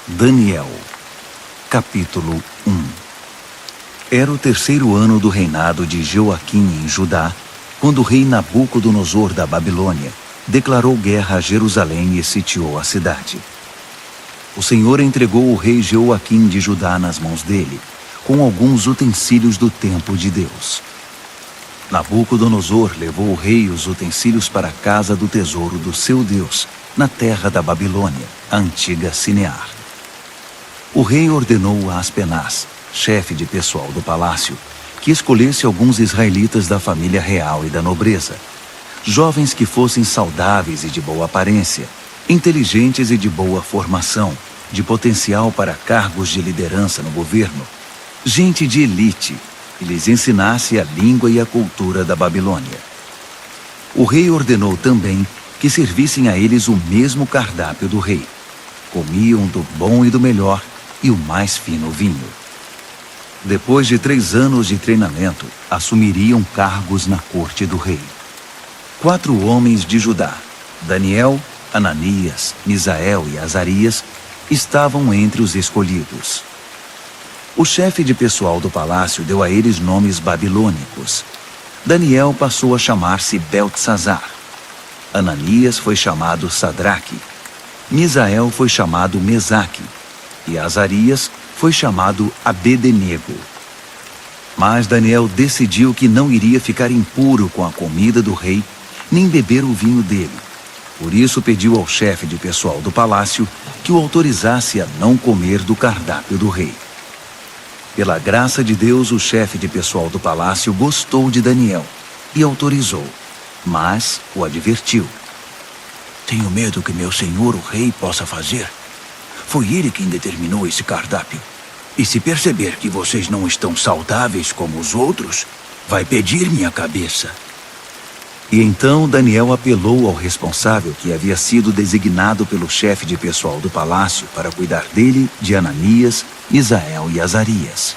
Daniel, capítulo 1. Era o 3º ano do reinado de Joaquim em Judá, quando o rei Nabucodonosor da Babilônia declarou guerra a Jerusalém e sitiou a cidade. O Senhor entregou o rei Joaquim de Judá nas mãos dele, com alguns utensílios do templo de Deus. Nabucodonosor levou o rei e os utensílios para a casa do tesouro do seu Deus, na terra da Babilônia, a antiga Sinear. O rei ordenou a Aspenaz, chefe de pessoal do palácio, que escolhesse alguns israelitas da família real e da nobreza, jovens que fossem saudáveis e de boa aparência, inteligentes e de boa formação, de potencial para cargos de liderança no governo, gente de elite, e lhes ensinasse a língua e a cultura da Babilônia. O rei ordenou também que servissem a eles o mesmo cardápio do rei. Comiam do bom e do melhor e o mais fino vinho. Depois de 3 anos de treinamento, assumiriam cargos na corte do rei. 4 homens de Judá, Daniel, Ananias, Misael e Azarias, estavam entre os escolhidos. O chefe de pessoal do palácio deu a eles nomes babilônicos. Daniel passou a chamar-se Beltesazar. Ananias foi chamado Sadraque. Misael foi chamado Mesaque. E Azarias foi chamado Abed-nego. Mas Daniel decidiu que não iria ficar impuro com a comida do rei, nem beber o vinho dele. Por isso pediu ao chefe de pessoal do palácio que o autorizasse a não comer do cardápio do rei. Pela graça de Deus, o chefe de pessoal do palácio gostou de Daniel e autorizou, mas o advertiu. Tenho medo que meu senhor, o rei, possa fazer. Foi ele quem determinou esse cardápio. E se perceber que vocês não estão saudáveis como os outros, vai pedir minha cabeça. E então Daniel apelou ao responsável que havia sido designado pelo chefe de pessoal do palácio para cuidar dele, de Ananias, Misael e Azarias.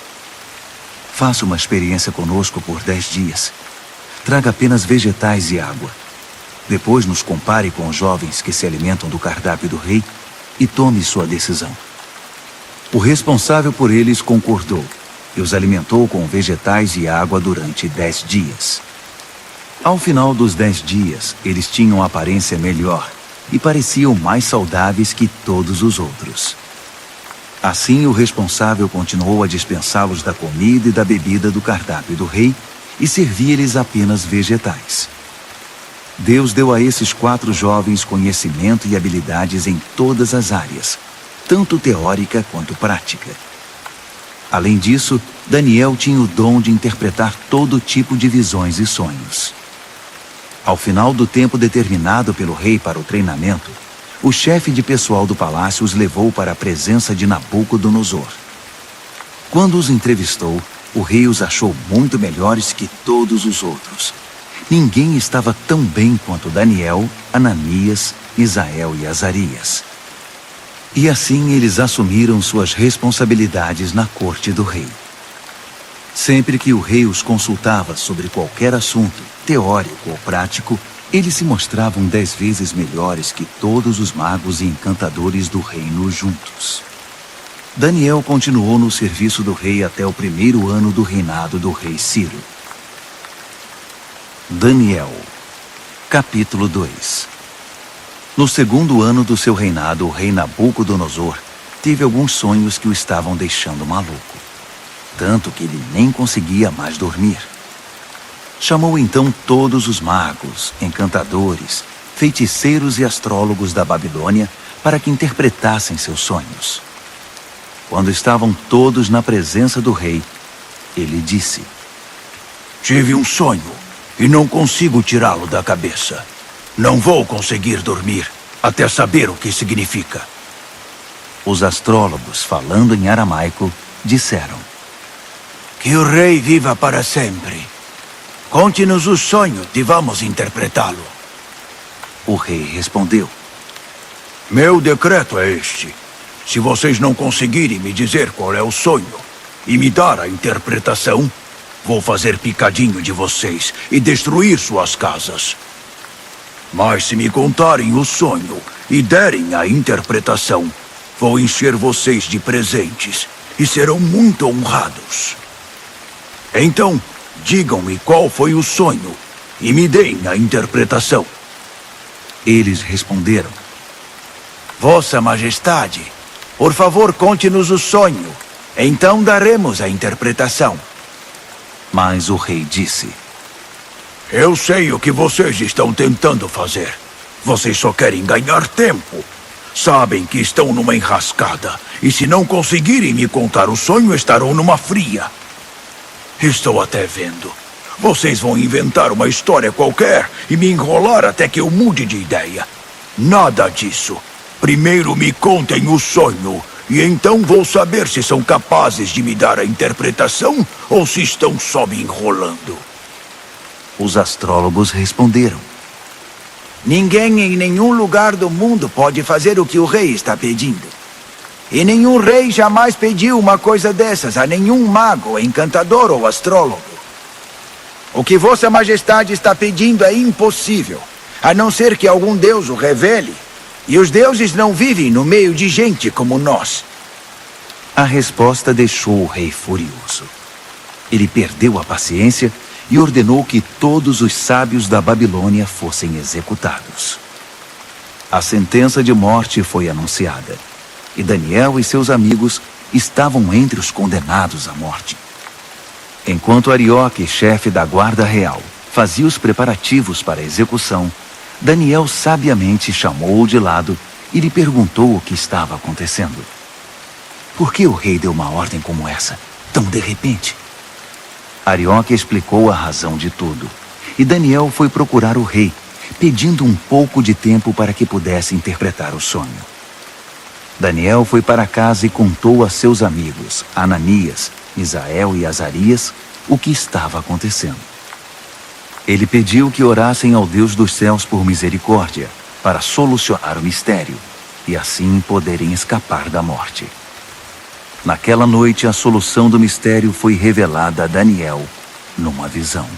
Faça uma experiência conosco por 10 dias. Traga apenas vegetais e água. Depois nos compare com os jovens que se alimentam do cardápio do rei e tome sua decisão. O responsável por eles concordou e os alimentou com vegetais e água durante 10 dias. Ao final dos 10 dias, eles tinham aparência melhor e pareciam mais saudáveis que todos os outros. Assim, o responsável continuou a dispensá-los da comida e da bebida do cardápio do rei e servia-lhes apenas vegetais. Deus deu a esses 4 jovens conhecimento e habilidades em todas as áreas, tanto teórica quanto prática. Além disso, Daniel tinha o dom de interpretar todo tipo de visões e sonhos. Ao final do tempo determinado pelo rei para o treinamento, o chefe de pessoal do palácio os levou para a presença de Nabucodonosor. Quando os entrevistou, o rei os achou muito melhores que todos os outros. Ninguém estava tão bem quanto Daniel, Ananias, Misael e Azarias. E assim eles assumiram suas responsabilidades na corte do rei. Sempre que o rei os consultava sobre qualquer assunto, teórico ou prático, eles se mostravam 10 vezes melhores que todos os magos e encantadores do reino juntos. Daniel continuou no serviço do rei até o 1º ano do reinado do rei Ciro. Daniel, capítulo 2. No 2º ano do seu reinado, o rei Nabucodonosor teve alguns sonhos que o estavam deixando maluco, tanto que ele nem conseguia mais dormir. Chamou então todos os magos, encantadores, feiticeiros e astrólogos da Babilônia para que interpretassem seus sonhos. Quando estavam todos na presença do rei, ele disse: Tive um sonho e não consigo tirá-lo da cabeça. Não vou conseguir dormir até saber o que significa. Os astrólogos, falando em aramaico, disseram: Que o rei viva para sempre. Conte-nos o sonho e vamos interpretá-lo. O rei respondeu: Meu decreto é este. Se vocês não conseguirem me dizer qual é o sonho e me dar a interpretação, vou fazer picadinho de vocês e destruir suas casas. Mas se me contarem o sonho e derem a interpretação, Vou encher vocês de presentes e serão muito honrados. Então, digam-me qual foi o sonho e me deem a interpretação. Eles responderam: Vossa Majestade, por favor, conte-nos o sonho. Então daremos a interpretação. Mas o rei disse: Eu sei o que vocês estão tentando fazer. Vocês só querem ganhar tempo. Sabem que estão numa enrascada. E se não conseguirem me contar o sonho, estarão numa fria. Estou até vendo. Vocês vão inventar uma história qualquer e me enrolar até que eu mude de ideia. Nada disso. Primeiro me contem o sonho, e então vou saber se são capazes de me dar a interpretação ou se estão só me enrolando. Os astrólogos responderam: Ninguém em nenhum lugar do mundo pode fazer o que o rei está pedindo. E nenhum rei jamais pediu uma coisa dessas a nenhum mago, encantador ou astrólogo. O que Vossa Majestade está pedindo é impossível, a não ser que algum deus o revele. E os deuses não vivem no meio de gente como nós. A resposta deixou o rei furioso. Ele perdeu a paciência e ordenou que todos os sábios da Babilônia fossem executados. A sentença de morte foi anunciada, e Daniel e seus amigos estavam entre os condenados à morte. Enquanto Arioque, chefe da guarda real, fazia os preparativos para a execução, Daniel sabiamente chamou-o de lado e lhe perguntou o que estava acontecendo. Por que o rei deu uma ordem como essa, tão de repente? Arioque explicou a razão de tudo, e Daniel foi procurar o rei, pedindo um pouco de tempo para que pudesse interpretar o sonho. Daniel foi para casa e contou a seus amigos, Ananias, Misael e Azarias, o que estava acontecendo. Ele pediu que orassem ao Deus dos céus por misericórdia, para solucionar o mistério, e assim poderem escapar da morte. Naquela noite, a solução do mistério foi revelada a Daniel, numa visão.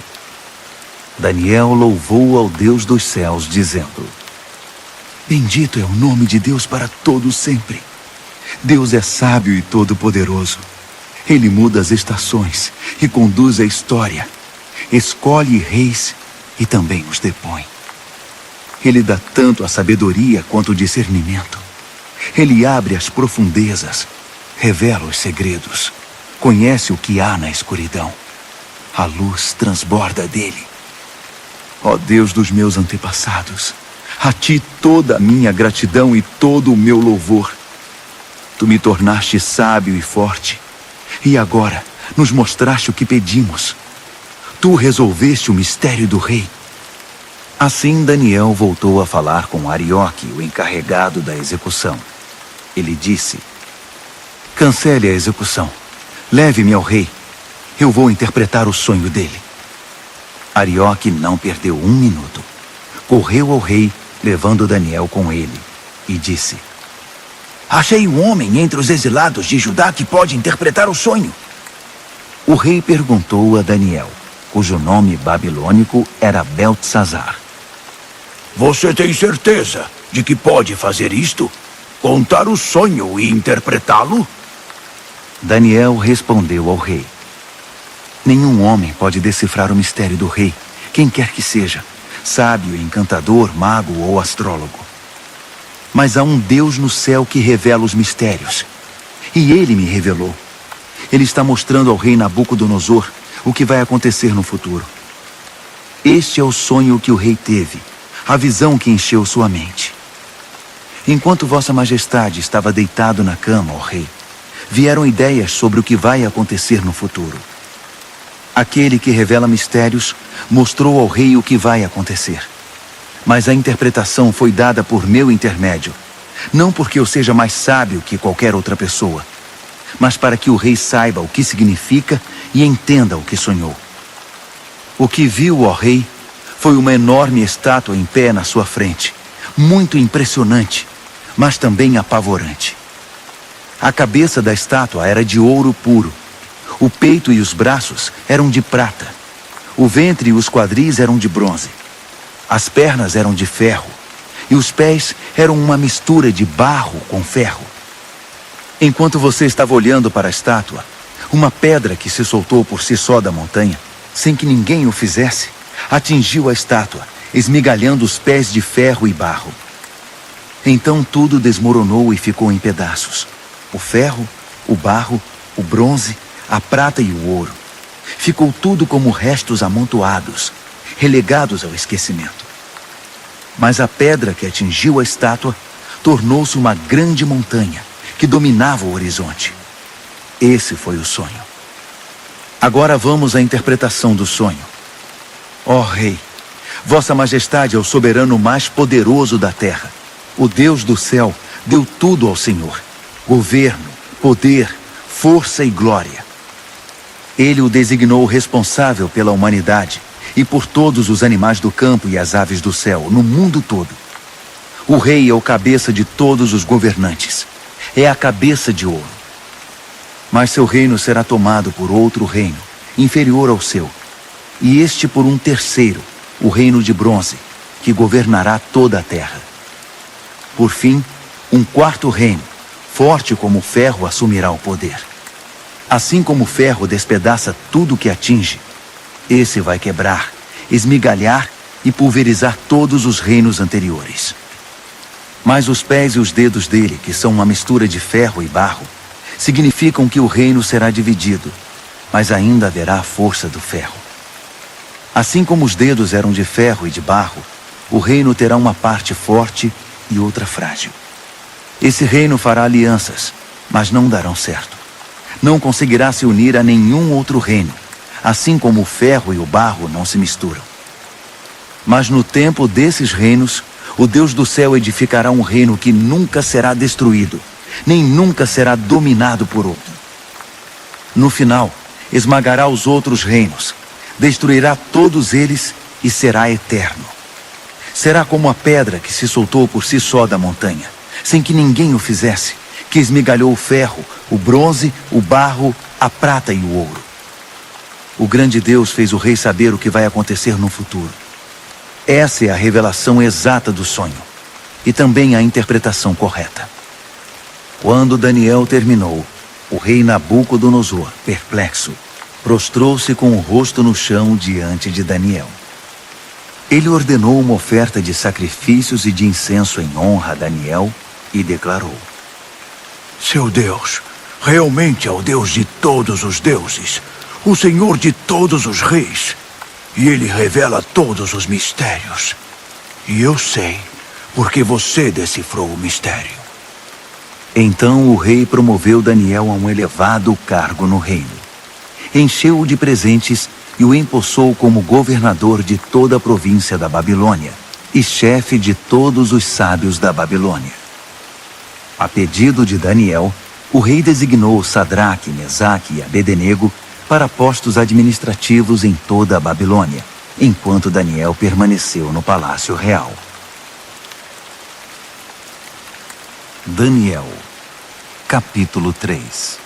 Daniel louvou ao Deus dos céus, dizendo: Bendito é o nome de Deus para todo sempre. Deus é sábio e todo-poderoso. Ele muda as estações e conduz a história. Escolhe reis e também os depõe. Ele dá tanto a sabedoria quanto o discernimento. Ele abre as profundezas, revela os segredos, conhece o que há na escuridão. A luz transborda dele. Ó Deus dos meus antepassados, a ti toda a minha gratidão e todo o meu louvor. Tu me tornaste sábio e forte, e agora nos mostraste o que pedimos. Tu resolveste o mistério do rei. Assim Daniel voltou a falar com Arioque, o encarregado da execução. Ele disse: Cancele a execução. Leve-me ao rei. Eu vou interpretar o sonho dele. Arioque não perdeu um minuto. Correu ao rei, levando Daniel com ele, e disse: Achei um homem entre os exilados de Judá que pode interpretar o sonho. O rei perguntou a Daniel, cujo nome babilônico era Beltesazar: Você tem certeza de que pode fazer isto? Contar o sonho e interpretá-lo? Daniel respondeu ao rei: Nenhum homem pode decifrar o mistério do rei, quem quer que seja, sábio, encantador, mago ou astrólogo. Mas há um Deus no céu que revela os mistérios. E ele me revelou. Ele está mostrando ao rei Nabucodonosor o que vai acontecer no futuro. Este é o sonho que o rei teve, a visão que encheu sua mente. Enquanto Vossa Majestade estava deitado na cama, ó rei, vieram ideias sobre o que vai acontecer no futuro. Aquele que revela mistérios mostrou ao rei o que vai acontecer. Mas a interpretação foi dada por meu intermédio, não porque eu seja mais sábio que qualquer outra pessoa, mas para que o rei saiba o que significa e entenda o que sonhou. O que viu, ó rei, foi uma enorme estátua em pé na sua frente, muito impressionante, mas também apavorante. A cabeça da estátua era de ouro puro, o peito e os braços eram de prata, o ventre e os quadris eram de bronze, as pernas eram de ferro, e os pés eram uma mistura de barro com ferro. Enquanto você estava olhando para a estátua, uma pedra que se soltou por si só da montanha, sem que ninguém o fizesse, atingiu a estátua, esmigalhando os pés de ferro e barro. Então tudo desmoronou e ficou em pedaços. O ferro, o barro, o bronze, a prata e o ouro. Ficou tudo como restos amontoados, relegados ao esquecimento. Mas a pedra que atingiu a estátua tornou-se uma grande montanha que dominava o horizonte. Esse foi o sonho. Agora vamos à interpretação do sonho. Ó Rei, Vossa Majestade é o soberano mais poderoso da terra. O Deus do céu deu tudo ao Senhor: governo, poder, força e glória. Ele o designou responsável pela humanidade e por todos os animais do campo e as aves do céu, no mundo todo. O rei é o cabeça de todos os governantes. É a cabeça de ouro. Mas seu reino será tomado por outro reino, inferior ao seu, e este por um terceiro, o reino de bronze, que governará toda a terra. Por fim, um quarto reino, forte como o ferro, assumirá o poder. Assim como o ferro despedaça tudo que atinge, esse vai quebrar, esmigalhar e pulverizar todos os reinos anteriores. Mas os pés e os dedos dele, que são uma mistura de ferro e barro, significam que o reino será dividido, mas ainda haverá a força do ferro. Assim como os dedos eram de ferro e de barro, o reino terá uma parte forte e outra frágil. Esse reino fará alianças, mas não darão certo. Não conseguirá se unir a nenhum outro reino, assim como o ferro e o barro não se misturam. Mas no tempo desses reinos, o Deus do céu edificará um reino que nunca será destruído, nem nunca será dominado por outro. No final, esmagará os outros reinos, destruirá todos eles e será eterno. Será como a pedra que se soltou por si só da montanha, sem que ninguém o fizesse, que esmigalhou o ferro, o bronze, o barro, a prata e o ouro. O grande Deus fez o rei saber o que vai acontecer no futuro. Essa é a revelação exata do sonho, e também a interpretação correta. Quando Daniel terminou, o rei Nabucodonosor, perplexo, prostrou-se com o rosto no chão diante de Daniel. Ele ordenou uma oferta de sacrifícios e de incenso em honra a Daniel e declarou: Seu Deus realmente é o Deus de todos os deuses, o Senhor de todos os reis, e Ele revela todos os mistérios. E eu sei, porque você decifrou o mistério. Então o rei promoveu Daniel a um elevado cargo no reino. Encheu-o de presentes e o empossou como governador de toda a província da Babilônia e chefe de todos os sábios da Babilônia. A pedido de Daniel, o rei designou Sadraque, Mesaque e Abednego para postos administrativos em toda a Babilônia, enquanto Daniel permaneceu no palácio real. Daniel, capítulo 3.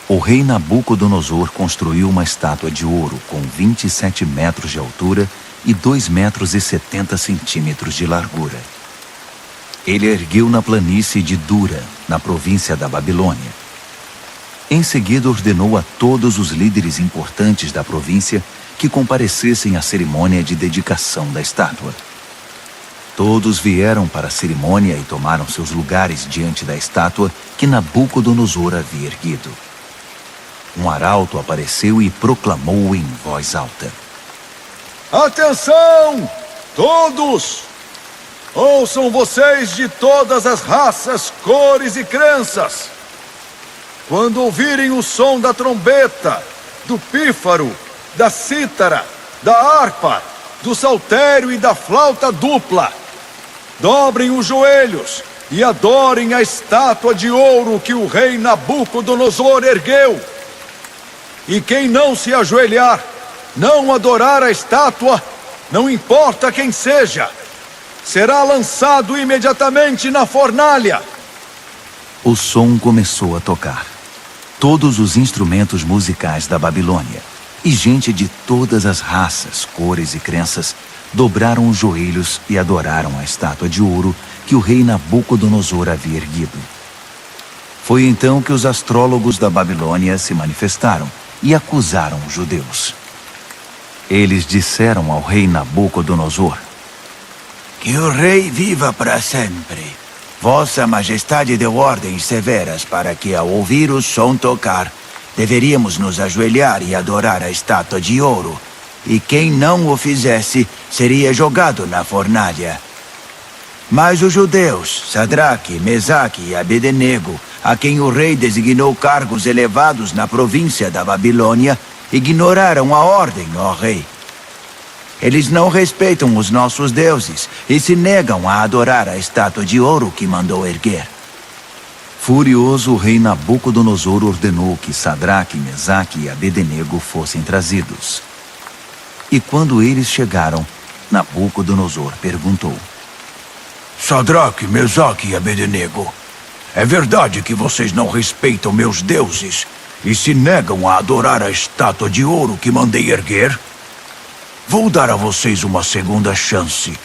O rei Nabucodonosor construiu uma estátua de ouro com 27 metros de altura e 2 metros e 70 centímetros de largura. Ele a ergueu na planície de Dura, na província da Babilônia. Em seguida ordenou a todos os líderes importantes da província que comparecessem à cerimônia de dedicação da estátua. Todos vieram para a cerimônia e tomaram seus lugares diante da estátua que Nabucodonosor havia erguido. Um arauto apareceu e proclamou em voz alta: Atenção, todos! Ouçam vocês de todas as raças, cores e crenças. Quando ouvirem o som da trombeta, do pífaro, da cítara, da harpa, do saltério e da flauta dupla, dobrem os joelhos e adorem a estátua de ouro que o rei Nabucodonosor ergueu. E quem não se ajoelhar, não adorar a estátua, não importa quem seja, será lançado imediatamente na fornalha. O som começou a tocar. Todos os instrumentos musicais da Babilônia e gente de todas as raças, cores e crenças dobraram os joelhos e adoraram a estátua de ouro que o rei Nabucodonosor havia erguido. Foi então que os astrólogos da Babilônia se manifestaram e acusaram os judeus. Eles disseram ao rei Nabucodonosor: Que o rei viva para sempre. Vossa Majestade deu ordens severas para que, ao ouvir o som tocar, deveríamos nos ajoelhar e adorar a estátua de ouro, e quem não o fizesse seria jogado na fornalha. Mas os judeus, Sadraque, Mesaque e Abednego, a quem o rei designou cargos elevados na província da Babilônia, ignoraram a ordem, ó rei. Eles não respeitam os nossos deuses e se negam a adorar a estátua de ouro que mandou erguer. Furioso, o rei Nabucodonosor ordenou que Sadraque, Mesaque e Abednego fossem trazidos. E quando eles chegaram, Nabucodonosor perguntou: Sadraque, Mesaque e Abednego, é verdade que vocês não respeitam meus deuses e se negam a adorar a estátua de ouro que mandei erguer? Vou dar a vocês uma segunda chance,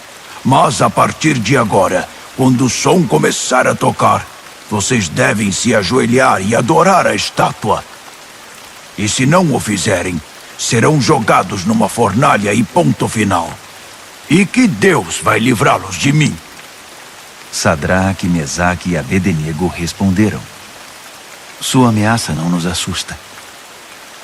mas a partir de agora, quando o som começar a tocar, vocês devem se ajoelhar e adorar a estátua. E se não o fizerem, serão jogados numa fornalha e ponto final. E que Deus vai livrá-los de mim? Sadraque, Mesaque e Abednego responderam: Sua ameaça não nos assusta.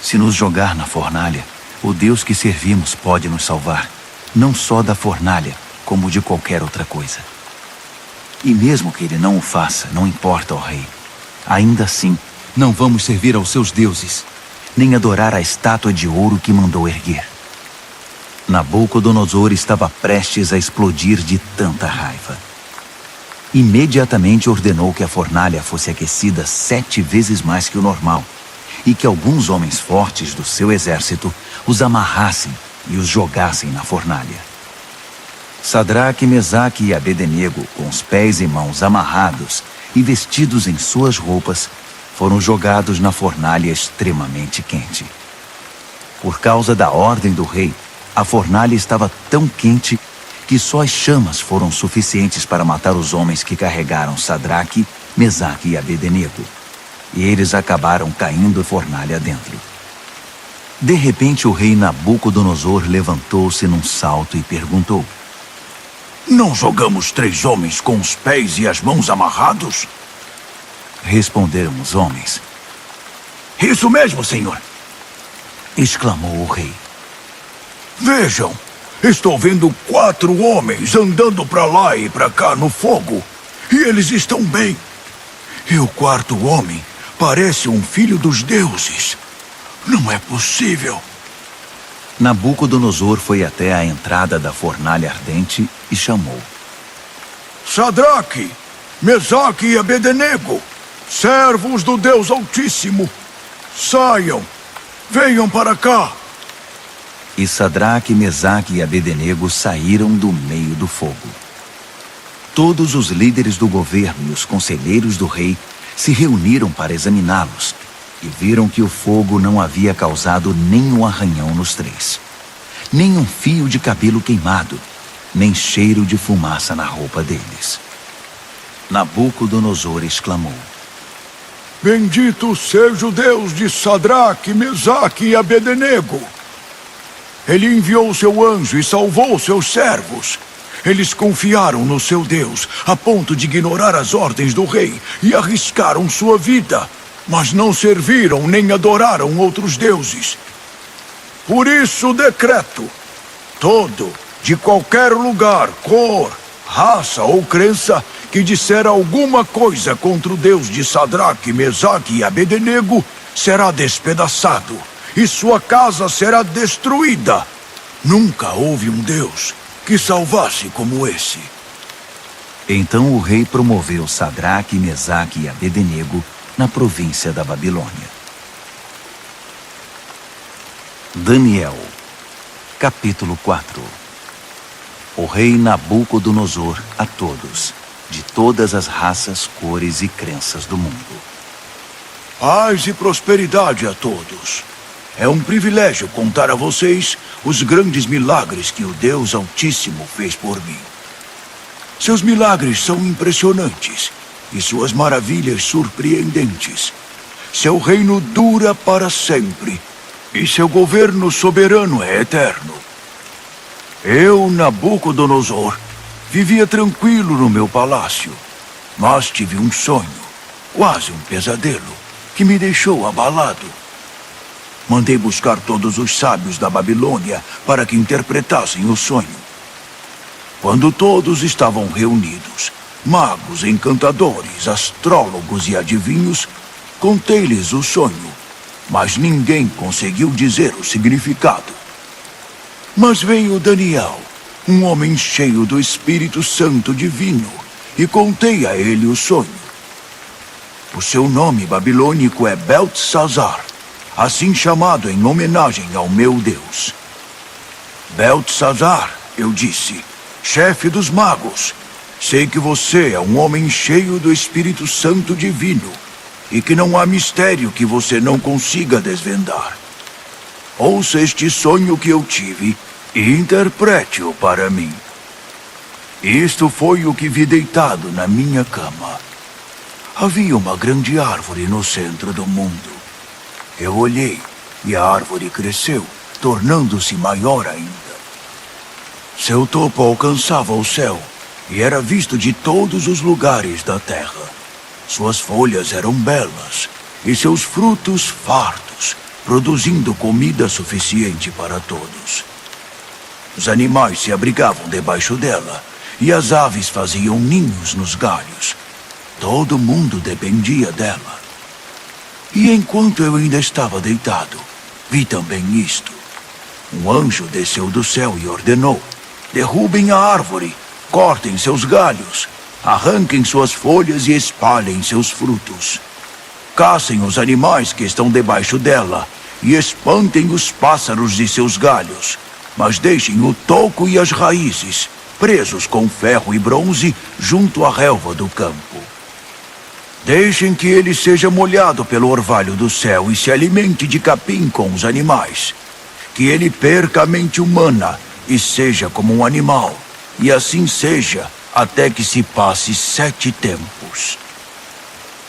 Se nos jogar na fornalha, o Deus que servimos pode nos salvar, não só da fornalha, como de qualquer outra coisa. E mesmo que ele não o faça, não importa, ó rei. Ainda assim, não vamos servir aos seus deuses, nem adorar a estátua de ouro que mandou erguer. Nabucodonosor estava prestes a explodir de tanta raiva. Imediatamente ordenou que a fornalha fosse aquecida 7 vezes mais que o normal, e que alguns homens fortes do seu exército os amarrassem e os jogassem na fornalha. Sadraque, Mesaque e Abednego, com os pés e mãos amarrados e vestidos em suas roupas, foram jogados na fornalha extremamente quente. Por causa da ordem do rei, a fornalha estava tão quente que só as chamas foram suficientes para matar os homens que carregaram Sadraque, Mesaque e Abednego. E eles acabaram caindo fornalha dentro. De repente, o rei Nabucodonosor levantou-se num salto e perguntou: Não jogamos 3 homens com os pés e as mãos amarrados? Responderam os homens. Isso mesmo, senhor! Exclamou o rei. Vejam, estou vendo 4 homens andando para lá e para cá no fogo, e eles estão bem. E o 4º homem parece um filho dos deuses. Não é possível. Nabucodonosor foi até a entrada da fornalha ardente e chamou: Sadraque, Mesaque e Abednego, servos do Deus Altíssimo, saiam, venham para cá. E Sadraque, Mesaque e Abednego saíram do meio do fogo. Todos os líderes do governo e os conselheiros do rei se reuniram para examiná-los e viram que o fogo não havia causado nenhum arranhão nos 3, nem um fio de cabelo queimado, nem cheiro de fumaça na roupa deles. Nabucodonosor exclamou: Bendito seja o Deus de Sadraque, Mesaque e Abednego. Ele enviou seu anjo e salvou seus servos. Eles confiaram no seu Deus, a ponto de ignorar as ordens do rei e arriscaram sua vida, mas não serviram nem adoraram outros deuses. Por isso decreto: todo, de qualquer lugar, cor, raça ou crença, que disser alguma coisa contra o Deus de Sadraque, Mesaque e Abednego, será despedaçado, e sua casa será destruída. Nunca houve um Deus que salvasse como esse. Então o rei promoveu Sadraque, Mesaque e Abednego na província da Babilônia. Daniel, capítulo 4. O rei Nabucodonosor a todos, de todas as raças, cores e crenças do mundo. Paz e prosperidade a todos. É um privilégio contar a vocês os grandes milagres que o Deus Altíssimo fez por mim. Seus milagres são impressionantes e suas maravilhas surpreendentes. Seu reino dura para sempre, e seu governo soberano é eterno. Eu, Nabucodonosor, vivia tranquilo no meu palácio, mas tive um sonho, quase um pesadelo, que me deixou abalado. Mandei buscar todos os sábios da Babilônia para que interpretassem o sonho. Quando todos estavam reunidos, magos, encantadores, astrólogos e adivinhos, contei-lhes o sonho, mas ninguém conseguiu dizer o significado. Mas veio Daniel, um homem cheio do Espírito Santo divino, e contei a ele o sonho. O seu nome babilônico é Beltesazar, assim chamado em homenagem ao meu Deus. Beltesazar, eu disse, chefe dos magos, sei que você é um homem cheio do Espírito Santo divino e que não há mistério que você não consiga desvendar. Ouça este sonho que eu tive e interprete-o para mim. Isto foi o que vi deitado na minha cama. Havia uma grande árvore no centro do mundo. Eu olhei e a árvore cresceu, tornando-se maior ainda. Seu topo alcançava o céu e era visto de todos os lugares da terra. Suas folhas eram belas e seus frutos fartos, produzindo comida suficiente para todos. Os animais se abrigavam debaixo dela e as aves faziam ninhos nos galhos. Todo mundo dependia dela. E enquanto eu ainda estava deitado, vi também isto. Um anjo desceu do céu e ordenou: derrubem a árvore, cortem seus galhos, arranquem suas folhas e espalhem seus frutos. Caçem os animais que estão debaixo dela e espantem os pássaros de seus galhos, mas deixem o toco e as raízes presos com ferro e bronze junto à relva do campo. Deixem que ele seja molhado pelo orvalho do céu e se alimente de capim com os animais. Que ele perca a mente humana e seja como um animal, e assim seja até que se passe 7 tempos.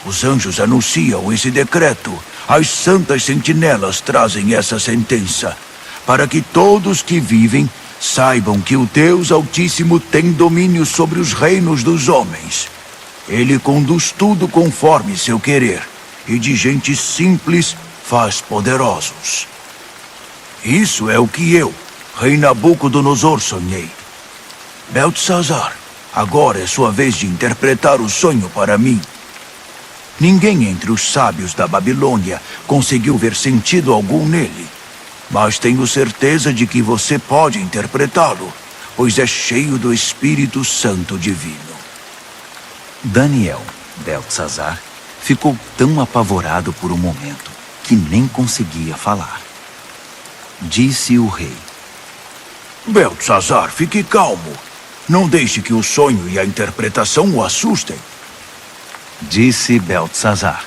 Os anjos anunciam esse decreto, as santas sentinelas trazem essa sentença, para que todos que vivem saibam que o Deus Altíssimo tem domínio sobre os reinos dos homens. Ele conduz tudo conforme seu querer, e de gente simples faz poderosos. Isso é o que eu, rei Nabucodonosor, sonhei. Beltesazar, agora é sua vez de interpretar o sonho para mim. Ninguém entre os sábios da Babilônia conseguiu ver sentido algum nele, mas tenho certeza de que você pode interpretá-lo, pois é cheio do Espírito Santo divino. Daniel, Beltesazar, ficou tão apavorado por um momento que nem conseguia falar. Disse o rei: Beltesazar, fique calmo. Não deixe que o sonho e a interpretação o assustem. Disse Beltesazar: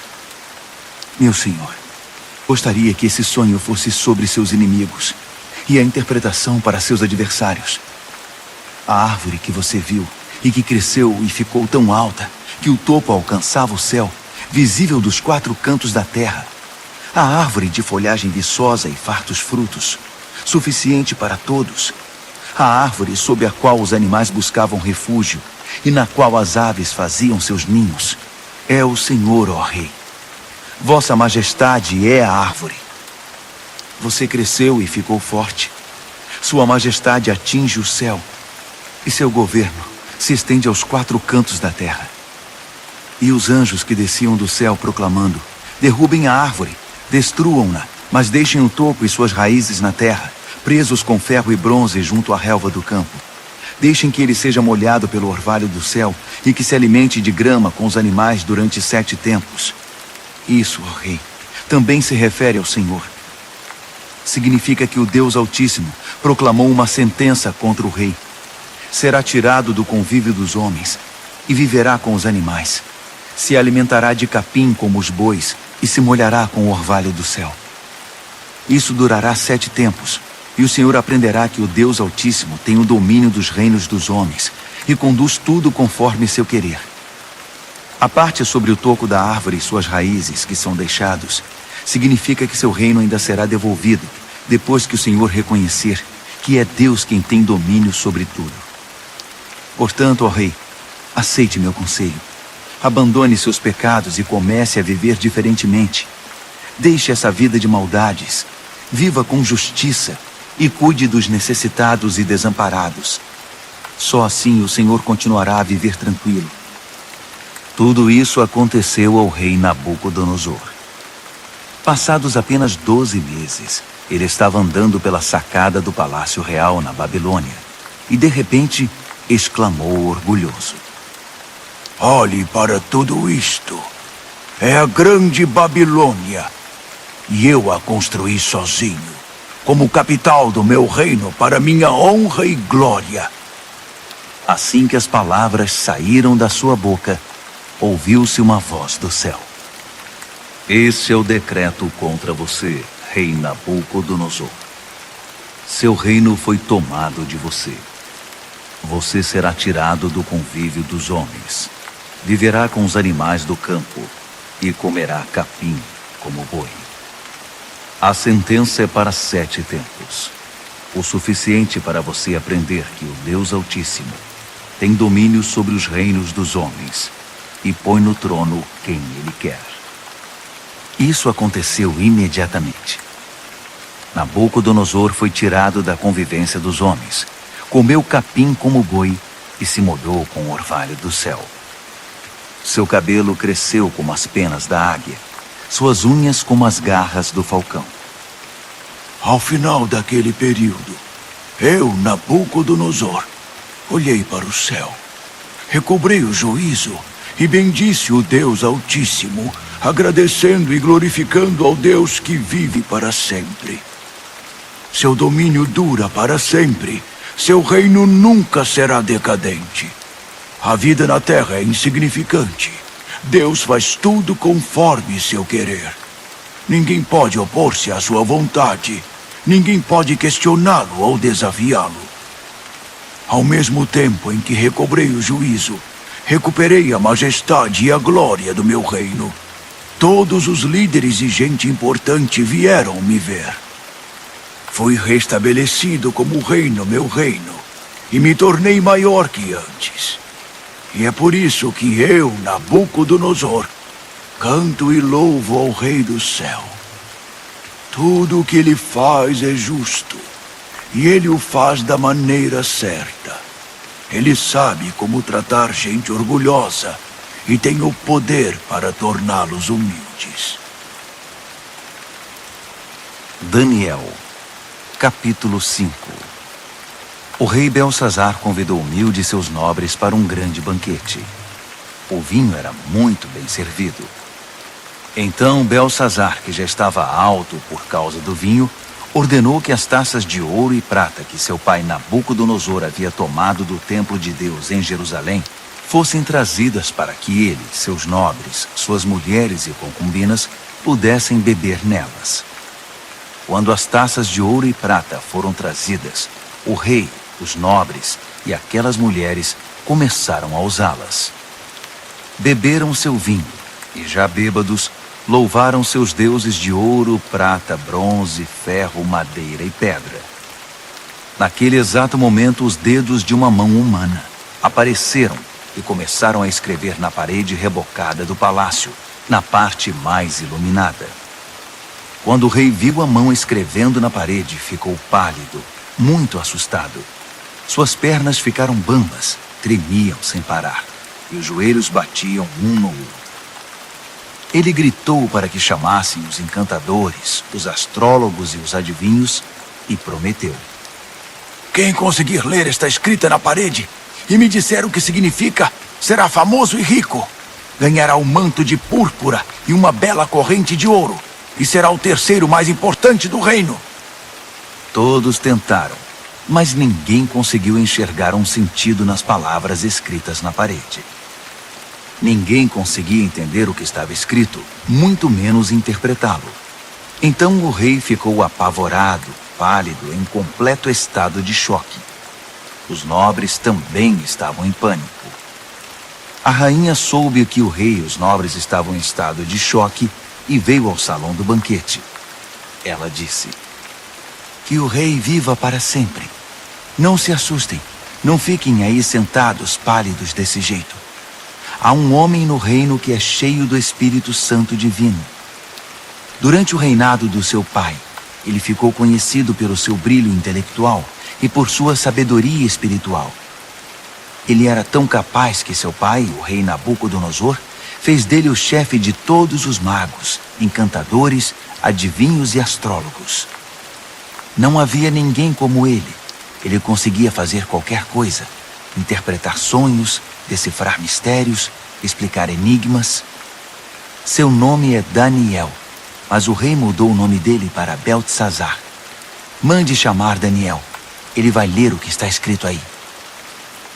meu senhor, gostaria que esse sonho fosse sobre seus inimigos e a interpretação para seus adversários. A árvore que você viu e que cresceu e ficou tão alta que o topo alcançava o céu, visível dos 4 cantos da terra. A árvore de folhagem viçosa e fartos frutos, suficiente para todos. A árvore sob a qual os animais buscavam refúgio e na qual as aves faziam seus ninhos. É o Senhor, ó Rei. Vossa Majestade é a árvore. Você cresceu e ficou forte. Sua Majestade atinge o céu e seu governo se estende aos 4 cantos da terra. E os anjos que desciam do céu proclamando: derrubem a árvore, destruam-na, mas deixem o topo e suas raízes na terra, presos com ferro e bronze junto à relva do campo. Deixem que ele seja molhado pelo orvalho do céu e que se alimente de grama com os animais durante 7 tempos. Isso, ó Rei, também se refere ao Senhor. Significa que o Deus Altíssimo proclamou uma sentença contra o rei. Será tirado do convívio dos homens e viverá com os animais. Se alimentará de capim como os bois e se molhará com o orvalho do céu. Isso durará 7 tempos, e o Senhor aprenderá que o Deus Altíssimo tem o domínio dos reinos dos homens e conduz tudo conforme seu querer. A parte sobre o toco da árvore e suas raízes que são deixados, significa que seu reino ainda será devolvido depois que o Senhor reconhecer que é Deus quem tem domínio sobre tudo. Portanto, ó rei, aceite meu conselho. Abandone seus pecados e comece a viver diferentemente. Deixe essa vida de maldades. Viva com justiça e cuide dos necessitados e desamparados. Só assim o Senhor continuará a viver tranquilo. Tudo isso aconteceu ao rei Nabucodonosor. Passados apenas 12 meses, ele estava andando pela sacada do Palácio Real na Babilônia e, de repente, exclamou orgulhoso: Olhe para tudo isto. É a grande Babilônia. E eu a construí sozinho, como capital do meu reino para minha honra e glória. Assim que as palavras saíram da sua boca, ouviu-se uma voz do céu: Esse é o decreto contra você, rei Nabucodonosor. Seu reino foi tomado de você. Você será tirado do convívio dos homens. Viverá com os animais do campo e comerá capim como boi. A sentença é para 7 tempos. O suficiente para você aprender que o Deus Altíssimo tem domínio sobre os reinos dos homens e põe no trono quem ele quer. Isso aconteceu imediatamente. Nabucodonosor foi tirado da convivência dos homens, comeu capim como boi e se mudou com o orvalho do céu. Seu cabelo cresceu como as penas da águia, suas unhas como as garras do falcão. Ao final daquele período, eu, Nabucodonosor, olhei para o céu, recobrei o juízo e bendisse o Deus Altíssimo, agradecendo e glorificando ao Deus que vive para sempre. Seu domínio dura para sempre, seu reino nunca será decadente. A vida na terra é insignificante. Deus faz tudo conforme seu querer. Ninguém pode opor-se à sua vontade. Ninguém pode questioná-lo ou desafiá-lo. Ao mesmo tempo em que recobrei o juízo, recuperei a majestade e a glória do meu reino. Todos os líderes e gente importante vieram me ver. Fui restabelecido como rei no meu reino e me tornei maior que antes. E é por isso que eu, Nabucodonosor, canto e louvo ao Rei do Céu. Tudo o que ele faz é justo, e ele o faz da maneira certa. Ele sabe como tratar gente orgulhosa e tem o poder para torná-los humildes. Daniel, capítulo 5. O rei Belsazar convidou Mil de seus nobres para um grande banquete. O vinho era muito bem servido. Então Belsazar, que já estava alto por causa do vinho, ordenou que as taças de ouro e prata que seu pai Nabucodonosor havia tomado do templo de Deus em Jerusalém fossem trazidas para que ele, seus nobres, suas mulheres e concubinas pudessem beber nelas. Quando as taças de ouro e prata foram trazidas, o rei, os nobres e aquelas mulheres começaram a usá-las. Beberam seu vinho e, já bêbados, louvaram seus deuses de ouro, prata, bronze, ferro, madeira e pedra. Naquele exato momento, os dedos de uma mão humana apareceram e começaram a escrever na parede rebocada do palácio, na parte mais iluminada. Quando o rei viu a mão escrevendo na parede, ficou pálido, muito assustado. Suas pernas ficaram bambas, tremiam sem parar, e os joelhos batiam um no outro. Ele gritou para que chamassem os encantadores, os astrólogos e os adivinhos, e prometeu: Quem conseguir ler esta escrita na parede e me disser o que significa, será famoso e rico. Ganhará um manto de púrpura e uma bela corrente de ouro, e será o terceiro mais importante do reino. Todos tentaram, mas ninguém conseguiu enxergar um sentido nas palavras escritas na parede. Ninguém conseguia entender o que estava escrito, muito menos interpretá-lo. Então o rei ficou apavorado, pálido, em completo estado de choque. Os nobres também estavam em pânico. A rainha soube que o rei e os nobres estavam em estado de choque e veio ao salão do banquete. Ela disse: "Que o rei viva para sempre. Não se assustem, não fiquem aí sentados pálidos desse jeito. Há um homem no reino que é cheio do Espírito Santo divino. Durante o reinado do seu pai, ele ficou conhecido pelo seu brilho intelectual e por sua sabedoria espiritual. Ele era tão capaz que seu pai, o rei Nabucodonosor, fez dele o chefe de todos os magos, encantadores, adivinhos e astrólogos. Não havia ninguém como ele. Ele conseguia fazer qualquer coisa: interpretar sonhos, decifrar mistérios, explicar enigmas. Seu nome é Daniel, mas o rei mudou o nome dele para Beltesazar. Mande chamar Daniel. Ele vai ler o que está escrito aí."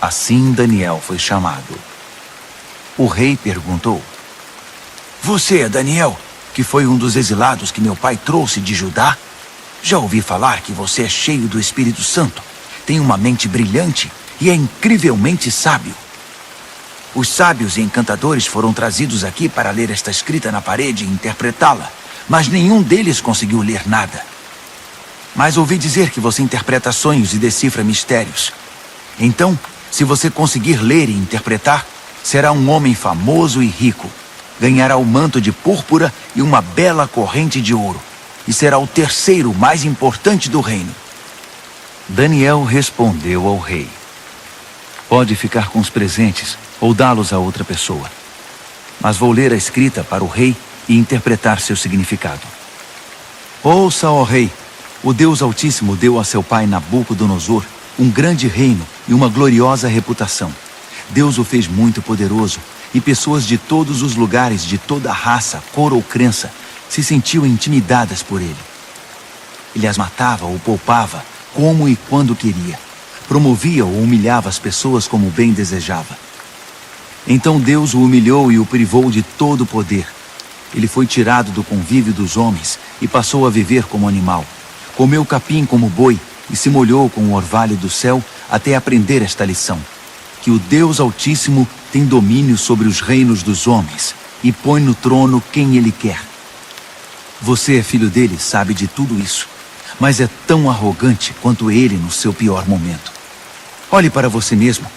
Assim Daniel foi chamado. O rei perguntou: "Você é Daniel, que foi um dos exilados que meu pai trouxe de Judá? Já ouvi falar que você é cheio do Espírito Santo, tem uma mente brilhante e é incrivelmente sábio. Os sábios e encantadores foram trazidos aqui para ler esta escrita na parede e interpretá-la, mas nenhum deles conseguiu ler nada. Mas ouvi dizer que você interpreta sonhos e decifra mistérios. Então, se você conseguir ler e interpretar, será um homem famoso e rico. Ganhará o manto de púrpura e uma bela corrente de ouro, e será o terceiro mais importante do reino." Daniel respondeu ao rei: "Pode ficar com os presentes ou dá-los a outra pessoa. Mas vou ler a escrita para o rei e interpretar seu significado. Ouça, ó rei, o Deus Altíssimo deu a seu pai Nabucodonosor um grande reino e uma gloriosa reputação. Deus o fez muito poderoso, e pessoas de todos os lugares, de toda raça, cor ou crença, se sentiam intimidadas por ele. Ele as matava ou poupava, como e quando queria. Promovia ou humilhava as pessoas como bem desejava. Então Deus o humilhou e o privou de todo o poder. Ele foi tirado do convívio dos homens e passou a viver como animal. Comeu capim como boi e se molhou com o orvalho do céu até aprender esta lição: que o Deus Altíssimo tem domínio sobre os reinos dos homens e põe no trono quem ele quer. Você é filho dele, sabe de tudo isso, mas é tão arrogante quanto ele no seu pior momento. Olhe para você mesmo.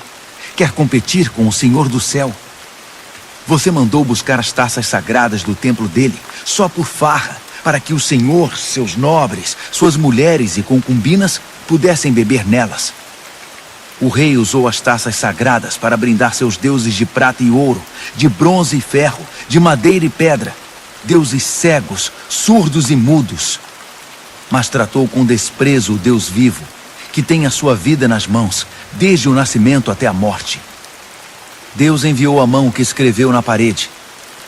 Quer competir com o Senhor do céu? Você mandou buscar as taças sagradas do templo dele só por farra, para que o Senhor, seus nobres, suas mulheres e concubinas pudessem beber nelas. O rei usou as taças sagradas para brindar seus deuses de prata e ouro, de bronze e ferro, de madeira e pedra, deuses cegos, surdos e mudos. Mas tratou com desprezo o Deus vivo, que tem a sua vida nas mãos, desde o nascimento até a morte. Deus enviou a mão que escreveu na parede,